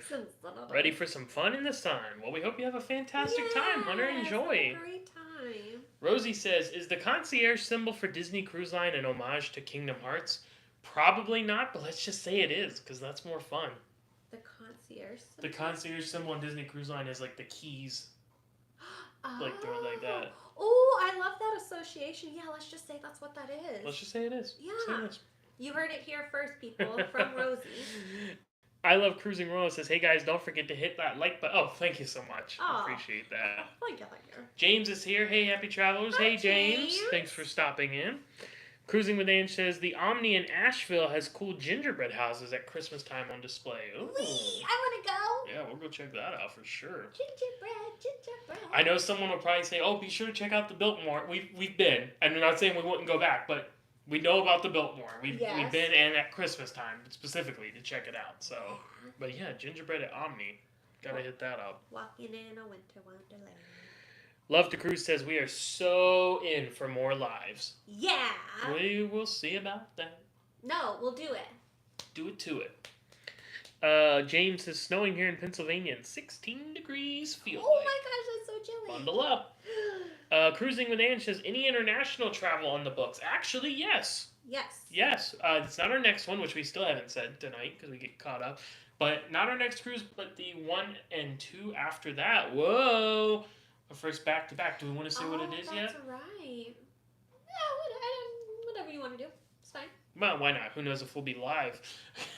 Ready for some fun in the sun. Well, we hope you have a fantastic time, Hunter. Yes, have a Enjoy. great time. Rosie says, "Is the concierge symbol for Disney Cruise Line an homage to Kingdom Hearts?" Probably not, but let's just say it is, because that's more fun. The concierge The symbol? concierge symbol on Disney Cruise Line is like the keys, like thrown like Oh, that. oh, I love that association. Yeah, let's just say that's what that Let's is. just say it is. Say Yeah, it is. you heard it here first, people, from Rosie. I love Cruising Royal says, "Hey guys, don't forget to hit that like button." Oh, thank you so much. Oh, Appreciate that. thank you, thank you. James is here. Hey, happy travelers. Hi, Hey, James. Thanks for James. stopping in. Cruising with Ange says, "The Omni in Asheville has cool gingerbread houses at Christmas time on display." Ooh. Wee, I want to go. Yeah, we'll go check that out for sure. Gingerbread, gingerbread. I know someone will probably say, "Oh, be sure to check out the Biltmore." We've been. I'm not saying we wouldn't go back, but we know about the Biltmore. We've Yes. been and at Christmas time specifically to check it out. So, but yeah, gingerbread at Omni, gotta hit that up. Walking in a winter wonderland. Love to Cruise says, "We are so in for more lives." Yeah. We will see about that. No, we'll do it. Do it to it. James says, "Snowing here in Pennsylvania and 16 degrees. Feel Oh like." my gosh, that's so chilly. Bundle up. Cruising with Ange says, "Any international travel on the books?" Actually, yes. Yes. Yes. It's not our next one, which we still haven't said tonight because we get caught up. But not our next cruise, but the 1 and 2 after that. Whoa. Our first back to back. Do we want to say what it is that's yet? right. Yeah, whatever you want to do. It's fine. Well, why not? Who knows if we'll be live?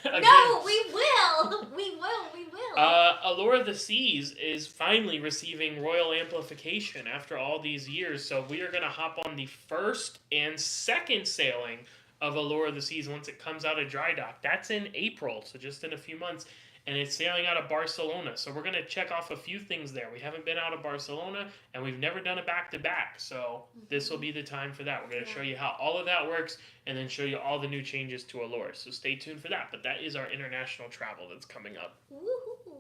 Again. No, we will. We will. Allure of the Seas is finally receiving royal amplification after all these years. So we are going to hop on the first and second sailing of Allure of the Seas once it comes out of dry dock. That's in April, so just in a few months. And it's sailing out of Barcelona. So we're going to check off a few things there. We haven't been out of Barcelona, and we've never done a back-to-back. So this will be the time for that. We're going to show you how all of that works and then show you all the new changes to Allure. So stay tuned for that. But that is our international travel that's coming up. Woohoo.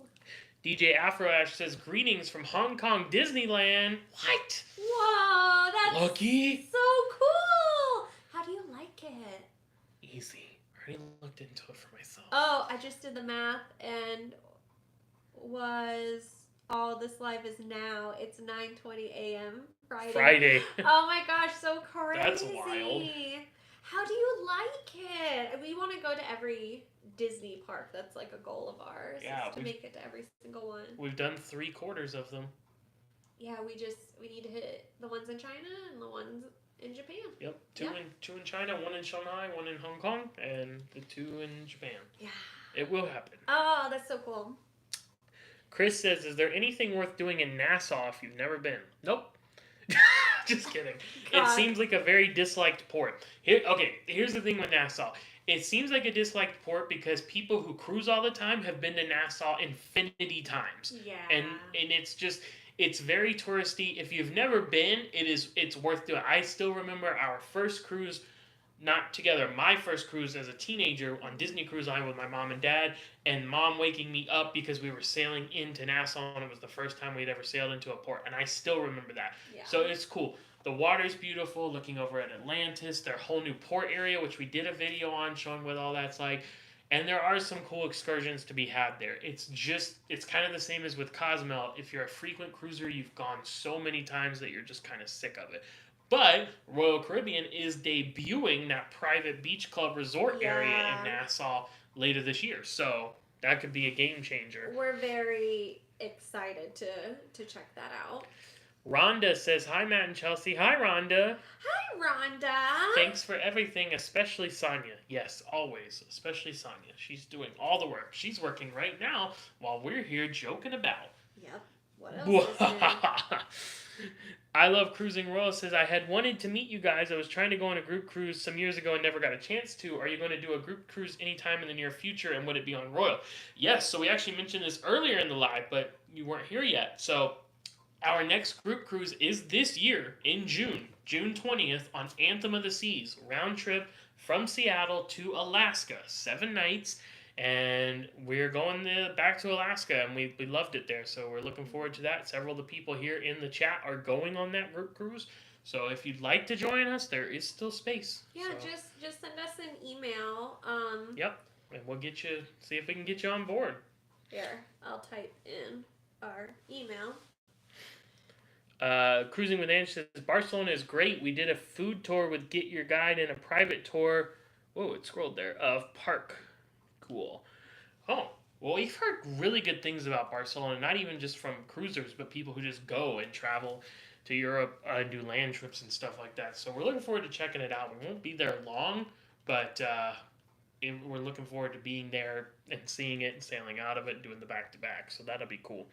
DJ Afro Ash says, "Greetings from Hong Kong Disneyland." What? Whoa, that's Lucky? so cool. How do you like it? Easy. I already looked into it for myself. Oh, I just did the math and this live is now. It's 9:20 a.m. Friday. Oh my gosh, so crazy. That's wild. How do you like it? We want to go to every Disney park. That's like a goal of ours. Yeah, is to make it to every single one. We've done 3/4 of them. Yeah, we need to hit the ones in China and the ones in Japan. Yep, two in China, one in Shanghai, one in Hong Kong, and the 2 in Japan. Yeah. It will happen. Oh, that's so cool. Chris says, "Is there anything worth doing in Nassau if you've never been?" Nope. Just kidding. God. It seems like a very disliked port. Here's the thing with Nassau. it seems like a disliked port because people who cruise all the time have been to Nassau infinity times, Yeah. and it's very touristy. If you've never been, it's worth doing. I still remember our first cruise, not together, my first cruise as a teenager on Disney Cruise Line with my mom and dad, and mom waking me up because we were sailing into Nassau and it was the first time we'd ever sailed into a port, and I still remember that. Yeah. So it's cool. The water's beautiful, looking over at Atlantis, their whole new port area, which we did a video on showing what all that's like. And there are some cool excursions to be had there. It's kind of the same as with Cozumel. If you're a frequent cruiser, you've gone so many times that you're just kind of sick of it. But Royal Caribbean is debuting that private beach club resort area in Nassau later this year. So that could be a game changer. We're very excited to check that out. Rhonda says, "Hi, Matt and Chelsea." Hi, Rhonda. Hi, Rhonda. Thanks for everything, especially Sonia. Yes, always, especially Sonia. She's doing all the work. She's working right now while we're here joking about. Yep. What else is new? I Love Cruising Royal says, "I had wanted to meet you guys. I was trying to go on a group cruise some years ago and never got a chance to. Are you going to do a group cruise anytime in the near future, and would it be on Royal?" Yes, so we actually mentioned this earlier in the live, but you weren't here yet. So our next group cruise is this year in June 20th, on Anthem of the Seas, round trip from Seattle to Alaska, 7 nights. And we're going back to Alaska, and we loved it there, so we're looking forward to that. Several of the people here in the chat are going on that group cruise, so if you'd like to join us, there is still space. Yeah, so just send us an email. Yep, and we'll see if we can get you on board. Here, I'll type in our email. Cruising with Ange says, "Barcelona is great. We did a food tour with Get Your Guide and a private tour." Whoa, it scrolled there. Of Park. Cool. Oh, well, we've heard really good things about Barcelona, not even just from cruisers, but people who just go and travel to Europe and do land trips and stuff like that. So we're looking forward to checking it out. We won't be there long, but we're looking forward to being there and seeing it and sailing out of it and doing the back-to-back. So that'll be cool.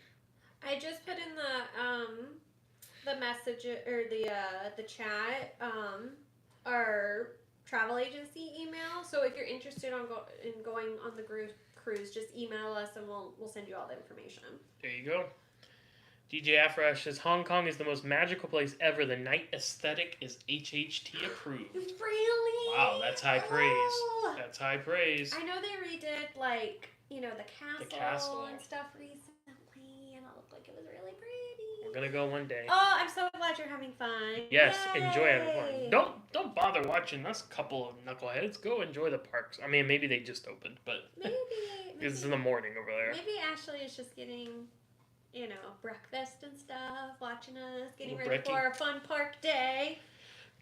I just put in the message or the chat our travel agency email. So if you're interested in going on the cruise, just email us and we'll send you all the information. There you go. DJ Afrash says, "Hong Kong is the most magical place ever. The night aesthetic is HHT approved." Really? Wow, that's high praise. That's high praise. I know they redid the castle and stuff recently, and it looked like it was really pretty. We're gonna go one day. Oh, I'm so glad you're having fun. Yes, Yay! enjoy it. Don't bother watching us couple of knuckleheads. Go enjoy the parks. I mean, maybe they just opened, but maybe it's in the morning over there. Maybe Ashley is just getting, breakfast and stuff, watching us, getting ready for a fun park day.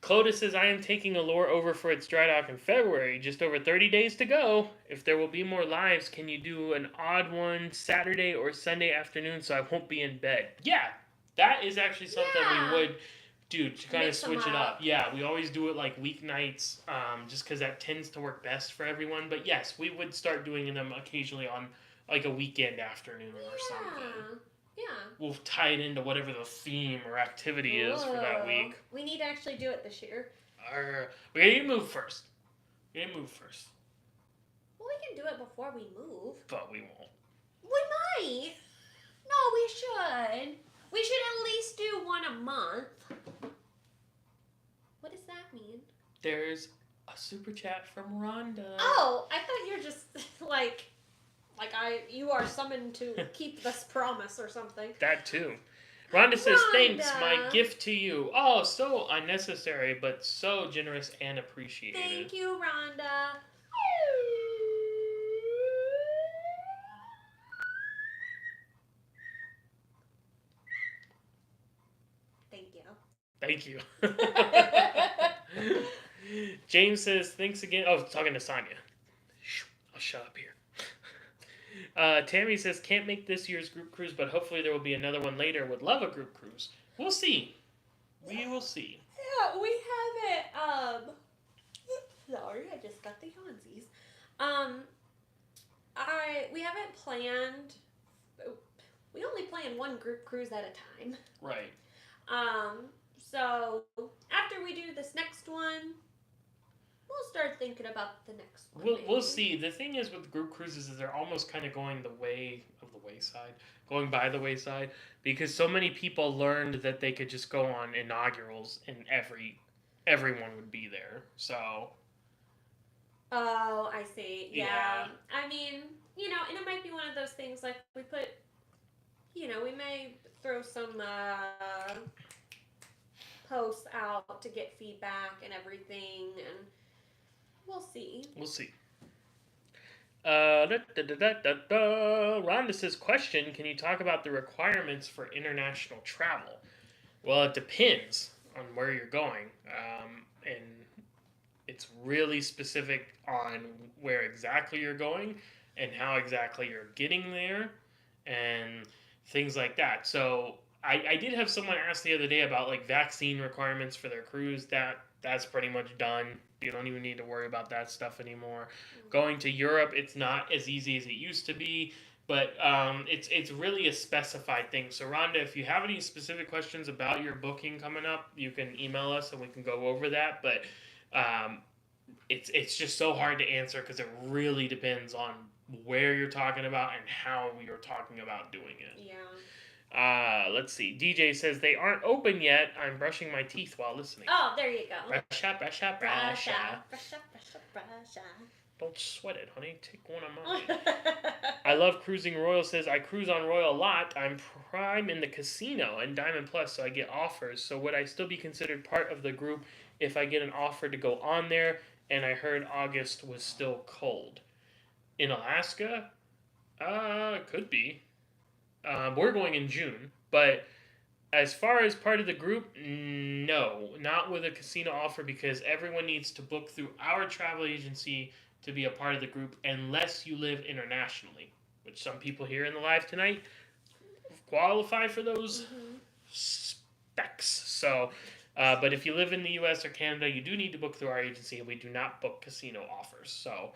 Clodus says, "I am taking Allure over for its dry dock in February. Just over 30 days to go. If there will be more lives, can you do an odd one Saturday or Sunday afternoon so I won't be in bed?" Yeah, that is actually something we would do to kind of switch it up. Yeah, we always do it like weeknights, just because that tends to work best for everyone. But yes, we would start doing them occasionally on like a weekend afternoon or something. Yeah. We'll tie it into whatever the theme or activity is for that week. We need to actually do it this year. We need to move first. Well, we can do it before we move. But we won't. We might. No, we should. We should at least do one a month. What does that mean? There's a super chat from Rhonda. Oh, I thought you were just you are summoned to keep this promise or something. That too. Rhonda says, "Thanks, my gift to you." Oh, so unnecessary, but so generous and appreciated. Thank you, Rhonda. Thank you. James says, "Thanks again." Oh, talking to Sonia. I'll shut up here. Tammy says, "Can't make this year's group cruise, but hopefully there will be another one later. Would love a group cruise." We'll see. We will see. Yeah, we haven't, sorry, I just got the yawnsies. We haven't planned, we only plan one group cruise at a time. Right. So after we do this next one, we'll start thinking about the next one. We'll see. The thing is with group cruises is they're almost kind of going the way of the wayside, going by the wayside, because so many people learned that they could just go on inaugurals and everyone would be there. So Oh, I see. yeah, Yeah. I mean, and it might be one of those things like we put, we may throw some posts out to get feedback and everything, and we'll see. we'll see. Rhonda says, question, can you talk about the requirements for international travel? Well, it depends on where you're going. And it's really specific on where exactly you're going and how exactly you're getting there and things like that. So I did have someone ask the other day about like vaccine requirements for their cruise. That's pretty much done. You don't even need to worry about that stuff anymore. Going to Europe, it's not as easy as it used to be, but it's really a specified thing. So Rhonda, if you have any specific questions about your booking coming up, you can email us and we can go over that. But it's just so hard to answer because it really depends on where you're talking about and how you're talking about doing it. Yeah. Let's see. DJ says they aren't open yet. I'm brushing my teeth while listening. Oh, there you go. Brush up, brush up, brush up. Brush up, brush up, brush up. Don't sweat it, honey. Take one of mine. I love cruising. Royal says I cruise on Royal a lot. I'm prime in the casino and Diamond Plus, so I get offers. So would I still be considered part of the group if I get an offer to go on there? And I heard August was still cold. In Alaska? Could be. We're going in June, but as far as part of the group, no, not with a casino offer because everyone needs to book through our travel agency to be a part of the group unless you live internationally, which some people here in the live tonight qualify for those specs. So, but if you live in the U.S. or Canada, you do need to book through our agency, and we do not book casino offers. So.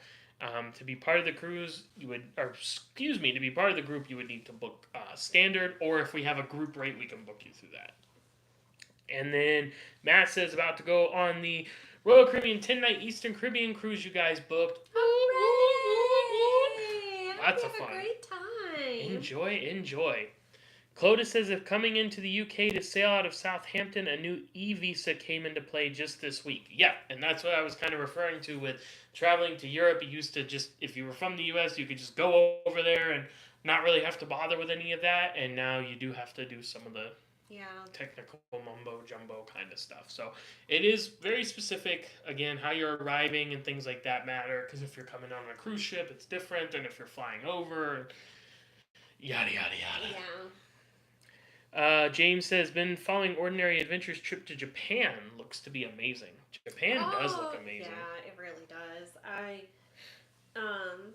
To be part of the cruise, to be part of the group, you would need to book standard, or if we have a group rate, we can book you through that. And then Matt says about to go on the Royal Caribbean 10-night Eastern Caribbean cruise you guys booked. Hooray! Lots of fun. Have a great time. Enjoy. Clodagh says if coming into the UK to sail out of Southampton, a new e-visa came into play just this week. Yeah, and that's what I was kind of referring to with traveling to Europe. You used to just, if you were from the US, you could just go over there and not really have to bother with any of that. And now you do have to do some of the technical mumbo jumbo kind of stuff. So it is very specific. Again, how you're arriving and things like that matter. Because if you're coming on a cruise ship, it's different than if you're flying over. Yada, yada, yada. Yeah. James says, been following Ordinary Adventures trip to Japan. Looks to be amazing. Japan does look amazing. Yeah, it really does. I'm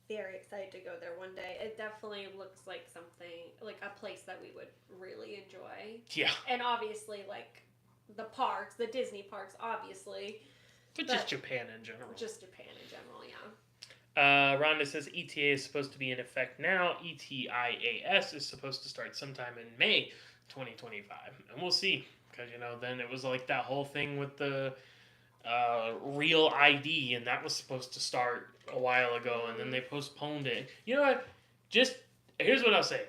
very excited to go there one day. It definitely looks like something, like a place that we would really enjoy. Yeah. And obviously, like, the parks, the Disney parks, obviously. But just Japan in general. Just Japan in general, yeah. Rhonda says ETA is supposed to be in effect now. ETIAS is supposed to start sometime in May 2025. And we'll see. Because, then it was like that whole thing with the real ID. And that was supposed to start a while ago. And then they postponed it. You know what? Here's what I'll say.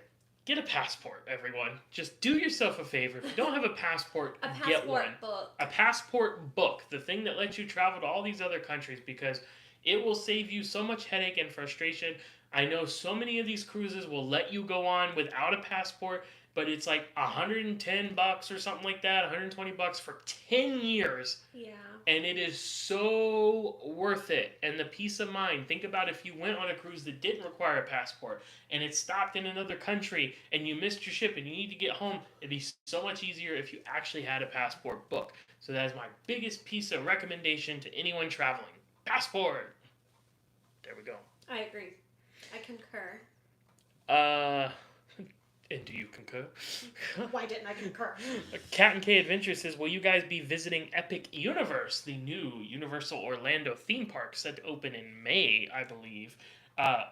Get a passport, everyone. Just do yourself a favor. If you don't have a passport, get one. Book. A passport book. The thing that lets you travel to all these other countries. Because it will save you so much headache and frustration. I know so many of these cruises will let you go on without a passport, but it's like $110 or something like that, $120 for 10 years. Yeah. And it is so worth it. And the peace of mind. Think about if you went on a cruise that didn't require a passport and it stopped in another country and you missed your ship and you need to get home. It'd be so much easier if you actually had a passport book. So that is my biggest piece of recommendation to anyone traveling. Passport. There we go. I agree. I concur. And do you concur? Why didn't I concur? Cat and K Adventure says, will you guys be visiting Epic Universe, the new Universal Orlando theme park set to open in May, I believe?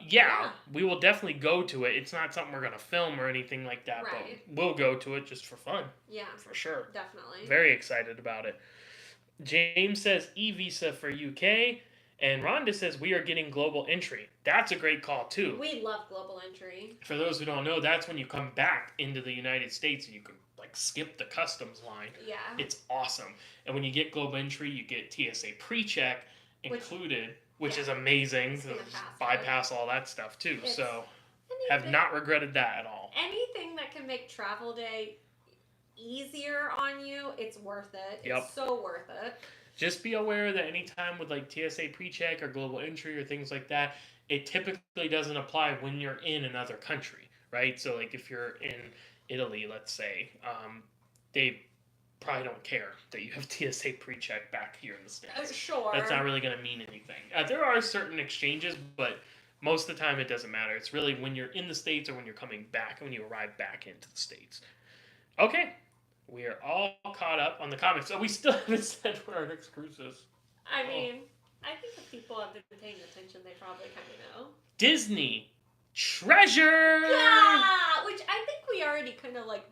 Yeah, we will definitely go to it. It's not something we're going to film or anything like that, right. But we'll go to it just for fun. Yeah. For sure. Definitely. Very excited about it. James says e-visa for UK. And Rhonda says we are getting global entry. That's a great call too. We love global entry. For those who don't know, that's when you come back into the United States and you can like skip the customs line. Yeah. It's awesome. And when you get global entry, you get TSA pre-check included, which is amazing to bypass all that stuff too. So have not regretted that at all. Anything that can make travel day easier on you, it's worth it. Yep. It's so worth it. Just be aware that anytime with like TSA pre-check or global entry or things like that, it typically doesn't apply when you're in another country, right? So like if you're in Italy, let's say, they probably don't care that you have TSA pre-check back here in the States. Sure. That's not really going to mean anything. There are certain exchanges, but most of the time it doesn't matter. It's really when you're in the States or when you're coming back, when you arrive back into the States. Okay, we are all caught up on the comments. So we still haven't said what our next cruise is. I mean, I think if people have been paying attention, they probably kind of know. Disney Treasure! Yeah! Which I think we already kind of like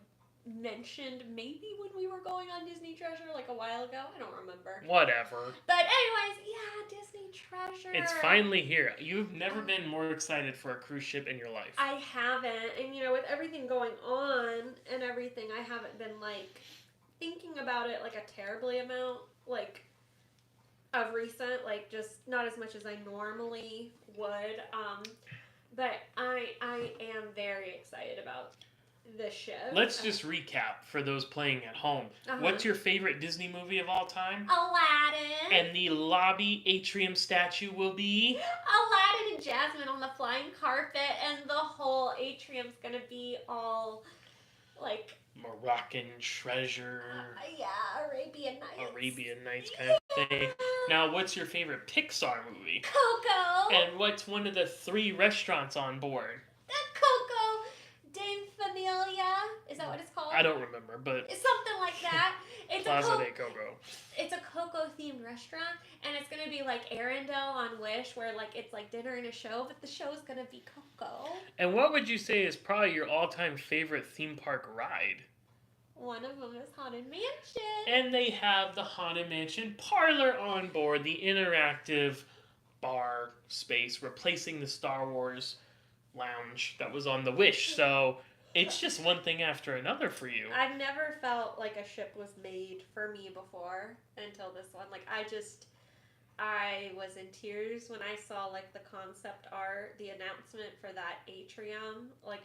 mentioned maybe when we were going on Disney Treasure like a while ago. I don't remember. Whatever. But anyways, yeah, Disney Treasure. It's finally here. You've never been more excited for a cruise ship in your life. I haven't. And you know, with everything going on and everything, I haven't been like thinking about it like a terribly amount like of recent, like just not as much as I normally would. But I am very excited about the show. Let's just recap for those playing at home. What's your favorite Disney movie of all time? Aladdin. And the lobby atrium statue will be? Aladdin and Jasmine on the flying carpet, and the whole atrium's gonna be all like Moroccan treasure. Yeah, Arabian Nights. Arabian Nights kind of thing. Now, what's your favorite Pixar movie? Coco. And what's one of the 3 restaurants on board? The Coco de Familia. Is that what it's called? I don't remember, but it's something like that. It's Plaza de Coco. It's a Coco themed restaurant, and it's gonna be like Arendelle on Wish, where like it's like dinner and a show, but the show's gonna be Coco. And what would you say is probably your all-time favorite theme park ride? One of them is Haunted Mansion. And they have the Haunted Mansion parlor on board, the interactive bar space, replacing the Star Wars lounge that was on the Wish. So it's just one thing after another for you. I've never felt like a ship was made for me before until this one. Like I was in tears when I saw like the concept art, the announcement for that atrium. Like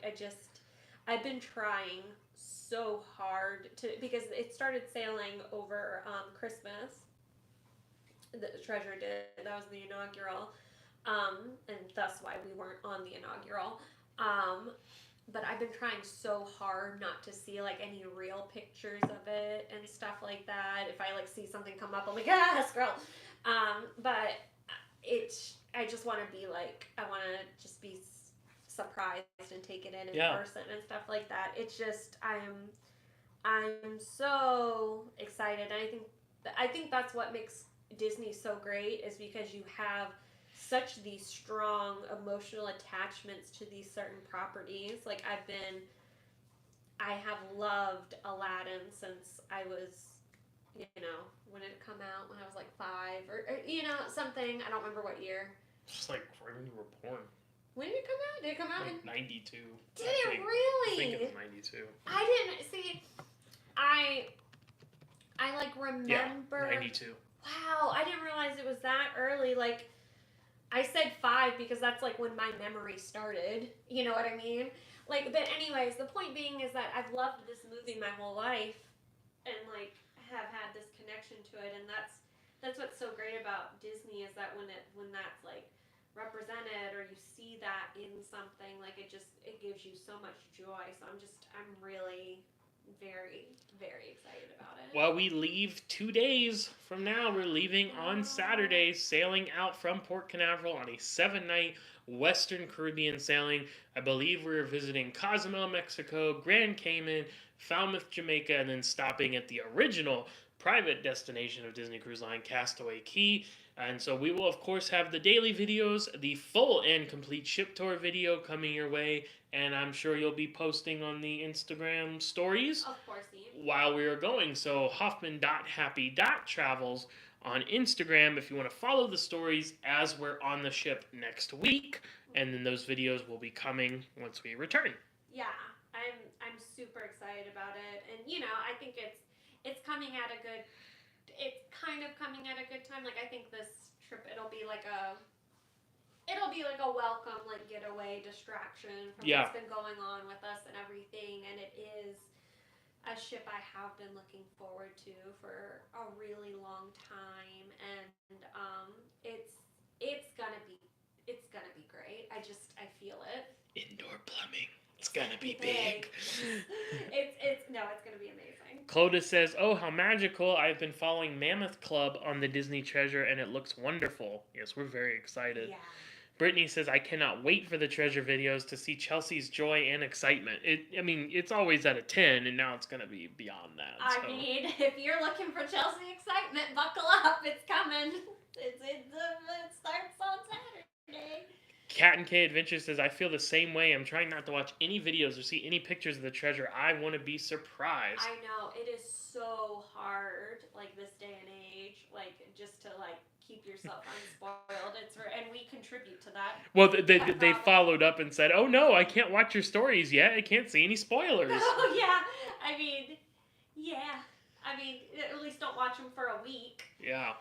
I've been trying so hard to, because it started sailing over Christmas. The Treasure did. That was the inaugural. And thus why we weren't on the inaugural. But I've been trying so hard not to see like any real pictures of it and stuff like that. If I like see something come up, I'm like, scroll. But I just want to be like, I want to just be surprised and take it in person and stuff like that. It's just I'm so excited. And I think that's what makes Disney so great, is because you have such these strong emotional attachments to these certain properties. Like I have loved Aladdin since I was, when did it come out? When I was like 5 or something. I don't remember what year. Just like right when you were born. When did it come out? Did it come out like in 92? Did it really? I think it was 92. I didn't see. I like remember. Yeah, 92. Wow, I didn't realize it was that early. Like, I said 5 because that's like when my memory started. You know what I mean? Like, but anyways, the point being is that I've loved this movie my whole life, and like have had this connection to it, and that's what's so great about Disney, is that when that's like represented, or you see that in something, like it gives you so much joy. So I'm really very, very excited about it. Well, we leave 2 days from now. We're leaving on Saturday, sailing out from Port Canaveral on a 7-night Western Caribbean sailing. I believe we're visiting Cozumel, Mexico, Grand Cayman, Falmouth, Jamaica, and then stopping at the original private destination of Disney Cruise Line, Castaway Cay. And so we will, of course, have the daily videos, the full and complete ship tour video coming your way, and I'm sure you'll be posting on the Instagram stories Of course, Ian. while we are going. So Hoffman.happy.travels on Instagram if you want to follow the stories as we're on the ship next week, and then those videos will be coming once we return. Yeah, I'm super excited about it, and I think it's coming at a good. It's kind of coming at a good time. Like I think this trip, it'll be like a welcome like getaway distraction from Yeah. what's been going on with us and everything, and it is a ship I have been looking forward to for a really long time, and it's gonna be great. I feel it. Indoor plumbing. It's gonna be big. It's gonna be amazing. Clodus says, "Oh, how magical! I've been following Mammoth Club on the Disney Treasure, and it looks wonderful." Yes, we're very excited. Yeah. Brittany says, "I cannot wait for the treasure videos to see Chelsea's joy and excitement." It's always at a 10, and now it's gonna be beyond that. I mean, if you're looking for Chelsea excitement, buckle up. It's coming. It starts on Saturday. Cat and K Adventure says, "I feel the same way. I'm trying not to watch any videos or see any pictures of the treasure. I want to be surprised." I know it is so hard, like this day and age, like just to like keep yourself unspoiled. And we contribute to that. Well, they followed up and said, "Oh no, I can't watch your stories yet. I can't see any spoilers." Oh yeah, I mean, at least don't watch them for a week. Yeah.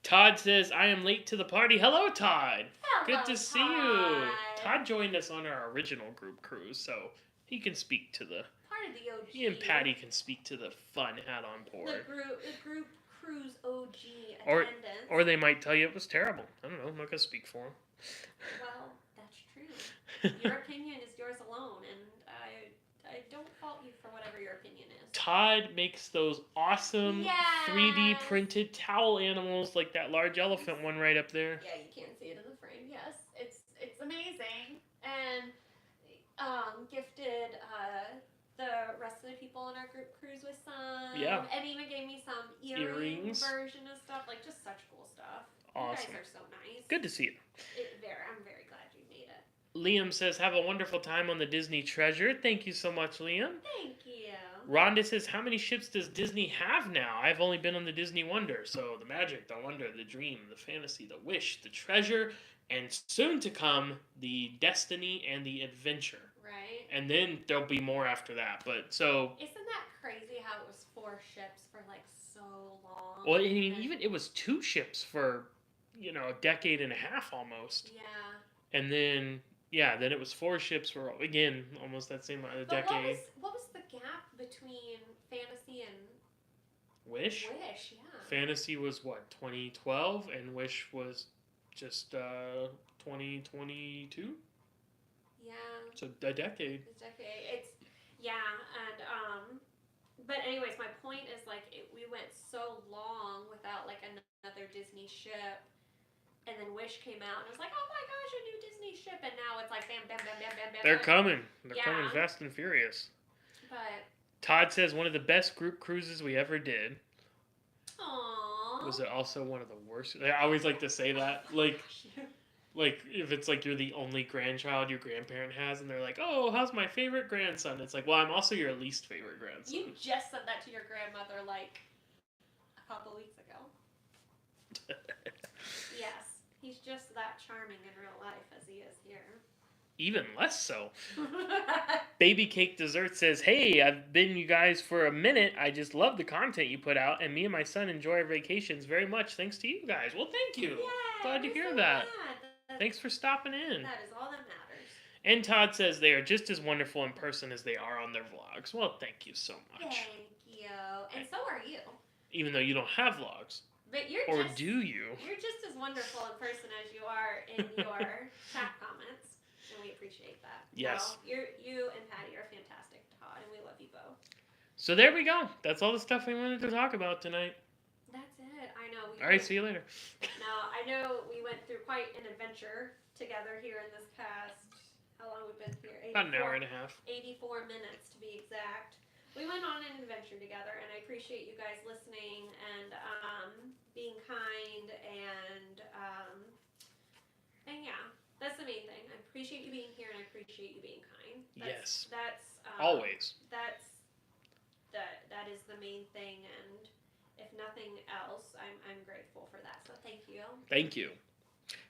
Todd says, "I am late to the party." Hello, Todd. Hello, Good to see you. Todd joined us on our original group cruise, so he can speak to the. Part of the OG. He and Patty can speak to the fun had on board. The group cruise OG attendance. Or they might tell you it was terrible. I don't know. I'm not gonna speak for them. Well, that's true. Your opinion is yours alone, and I don't fault you for whatever your opinion is. Todd makes those awesome Yes. 3D printed towel animals, like that large elephant one right up there. Yeah, you can't see it in the frame. Yes, it's amazing, and gifted the rest of the people on our group cruise with some. Yeah. And even gave me some earrings version of stuff, like just such cool stuff. Awesome. You guys are so nice. Good to see you. I'm very glad you made it. Liam says, "Have a wonderful time on the Disney Treasure." Thank you so much, Liam. Thank you. Rhonda says, "How many ships does Disney have now? I've only been on the Disney Wonder." So the Magic, the Wonder, the Dream, the Fantasy, the Wish, the Treasure, and soon to come, the Destiny and the Adventure. Right. And then there'll be more after that. But so. Isn't that crazy how it was 4 ships for like so long? Well, I mean, even it was 2 ships for, a decade and a half almost. Yeah. And then, then it was 4 ships for, again, almost that same decade. What was the gap between Fantasy and Wish? Wish, yeah. Fantasy was what, 2012, and Wish was just 2022. Yeah. So a decade. And but anyways, my point is like we went so long without like another Disney ship, and then Wish came out, and I was like, oh my gosh, a new Disney ship, and now it's like bam, bam, bam, bam, bam, bam. They're coming. They're coming fast and furious. But Todd says one of the best group cruises we ever did. Aww. Was it also one of the worst? I always like to say that, like if it's like you're the only grandchild your grandparent has, and they're like, "Oh, how's my favorite grandson?" It's like, well, I'm also your least favorite grandson. You just said that to your grandmother like a couple weeks ago. Yes, he's just that charming in real life as he is here. Even less so. Baby Cake Dessert says, "Hey, I've been you guys for a minute. I just love the content you put out, and me and my son enjoy our vacations very much thanks to you guys." Well, thank you. Yay, Glad to hear that. Thanks for stopping in. That is all that matters. And Todd says they are just as wonderful in person as they are on their vlogs. Well, thank you so much. Thank you. And so are you. Even though you don't have vlogs. But or do you? You're just as wonderful in person as you are in your chat comments. And we appreciate that. Yes. So you and Patty are fantastic, Todd, and we love you both. So there we go. That's all the stuff we wanted to talk about tonight. That's it. I know. All right, see you later. No, I know we went through quite an adventure together here in this past, how long we've been here? About an hour and a half. 84 minutes to be exact. we went on an adventure together, and I appreciate you guys listening and being kind and yeah, that's the main thing. I appreciate you being here, and I appreciate you being kind. Yes. That's Always. That is the main thing, and if nothing else, I'm grateful for that. So thank you. Thank you.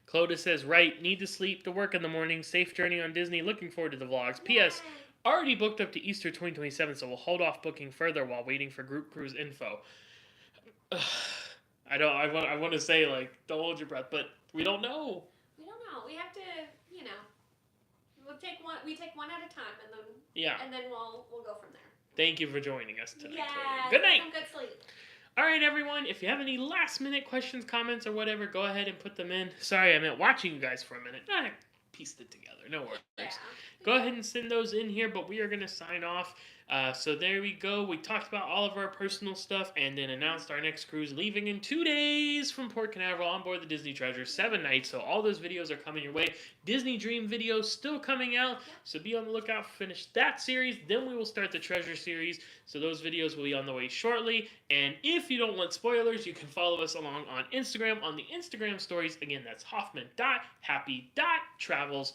Clodagh says, right, need to sleep, to work in the morning, safe journey on Disney, looking forward to the vlogs. P.S. Already booked up to Easter 2027, so we'll hold off booking further while waiting for group cruise info. I want to say, like, don't hold your breath, but we don't know. We don't know. We have to, we take one at a time, and then we'll go from there. Thank you for joining us tonight. Yeah. Good night. Some good sleep. All right, everyone. If you have any last-minute questions, comments, or whatever, go ahead and put them in. Sorry, I meant watching you guys for a minute. I pieced it together. No worries. Yeah. Go ahead and send those in here, but we are going to sign off. So there we go. We talked about all of our personal stuff and then announced our next cruise leaving in 2 days from Port Canaveral on board the Disney Treasure, 7 nights. So all those videos are coming your way. Disney Dream videos still coming out. So be on the lookout to finish that series. Then we will start the Treasure series. So those videos will be on the way shortly. And if you don't want spoilers, you can follow us along on Instagram on the Instagram stories. Again, that's Hoffman.Happy.Travels.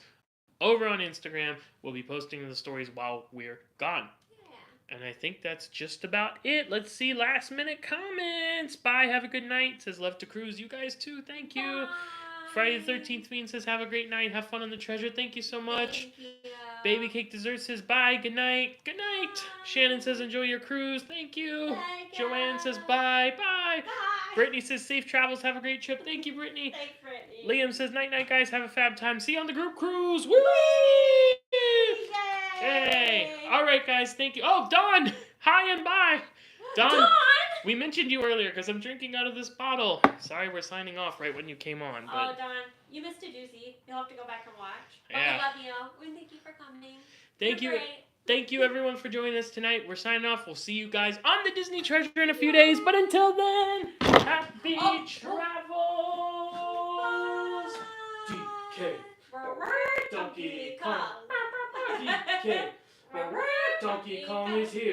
Over on Instagram, we'll be posting the stories while we're gone. Yeah. And I think that's just about it. Let's see last minute comments. Bye, have a good night. Says love to cruise. You guys too. Thank you. Bye. Friday the 13th Bean says have a great night. Have fun on the Treasure. Thank you so much. Thank you. Baby Cake Dessert says bye. Good night. Good night. Bye. Shannon says enjoy your cruise. Thank you. Thank Joanne says bye. Bye. Bye. Brittany says safe travels. Have a great trip. Thank you, Brittany. Thanks, Brittany. Liam says night night guys. Have a fab time. See you on the group cruise. Woo! Yay! All right, guys. Thank you. Oh, Dawn. Hi and bye. Dawn. We mentioned you earlier because I'm drinking out of this bottle. Sorry, we're signing off right when you came on. But... Oh, Dawn. You missed a doozy. You'll have to go back and watch. But yeah. I love you. And thank you for coming. Thank you. Thank you, everyone, for joining us tonight. We're signing off. We'll see you guys on the Disney Treasure in a few days. But until then, happy travels. DK. Donkey Kong. DK. Donkey Kong is here.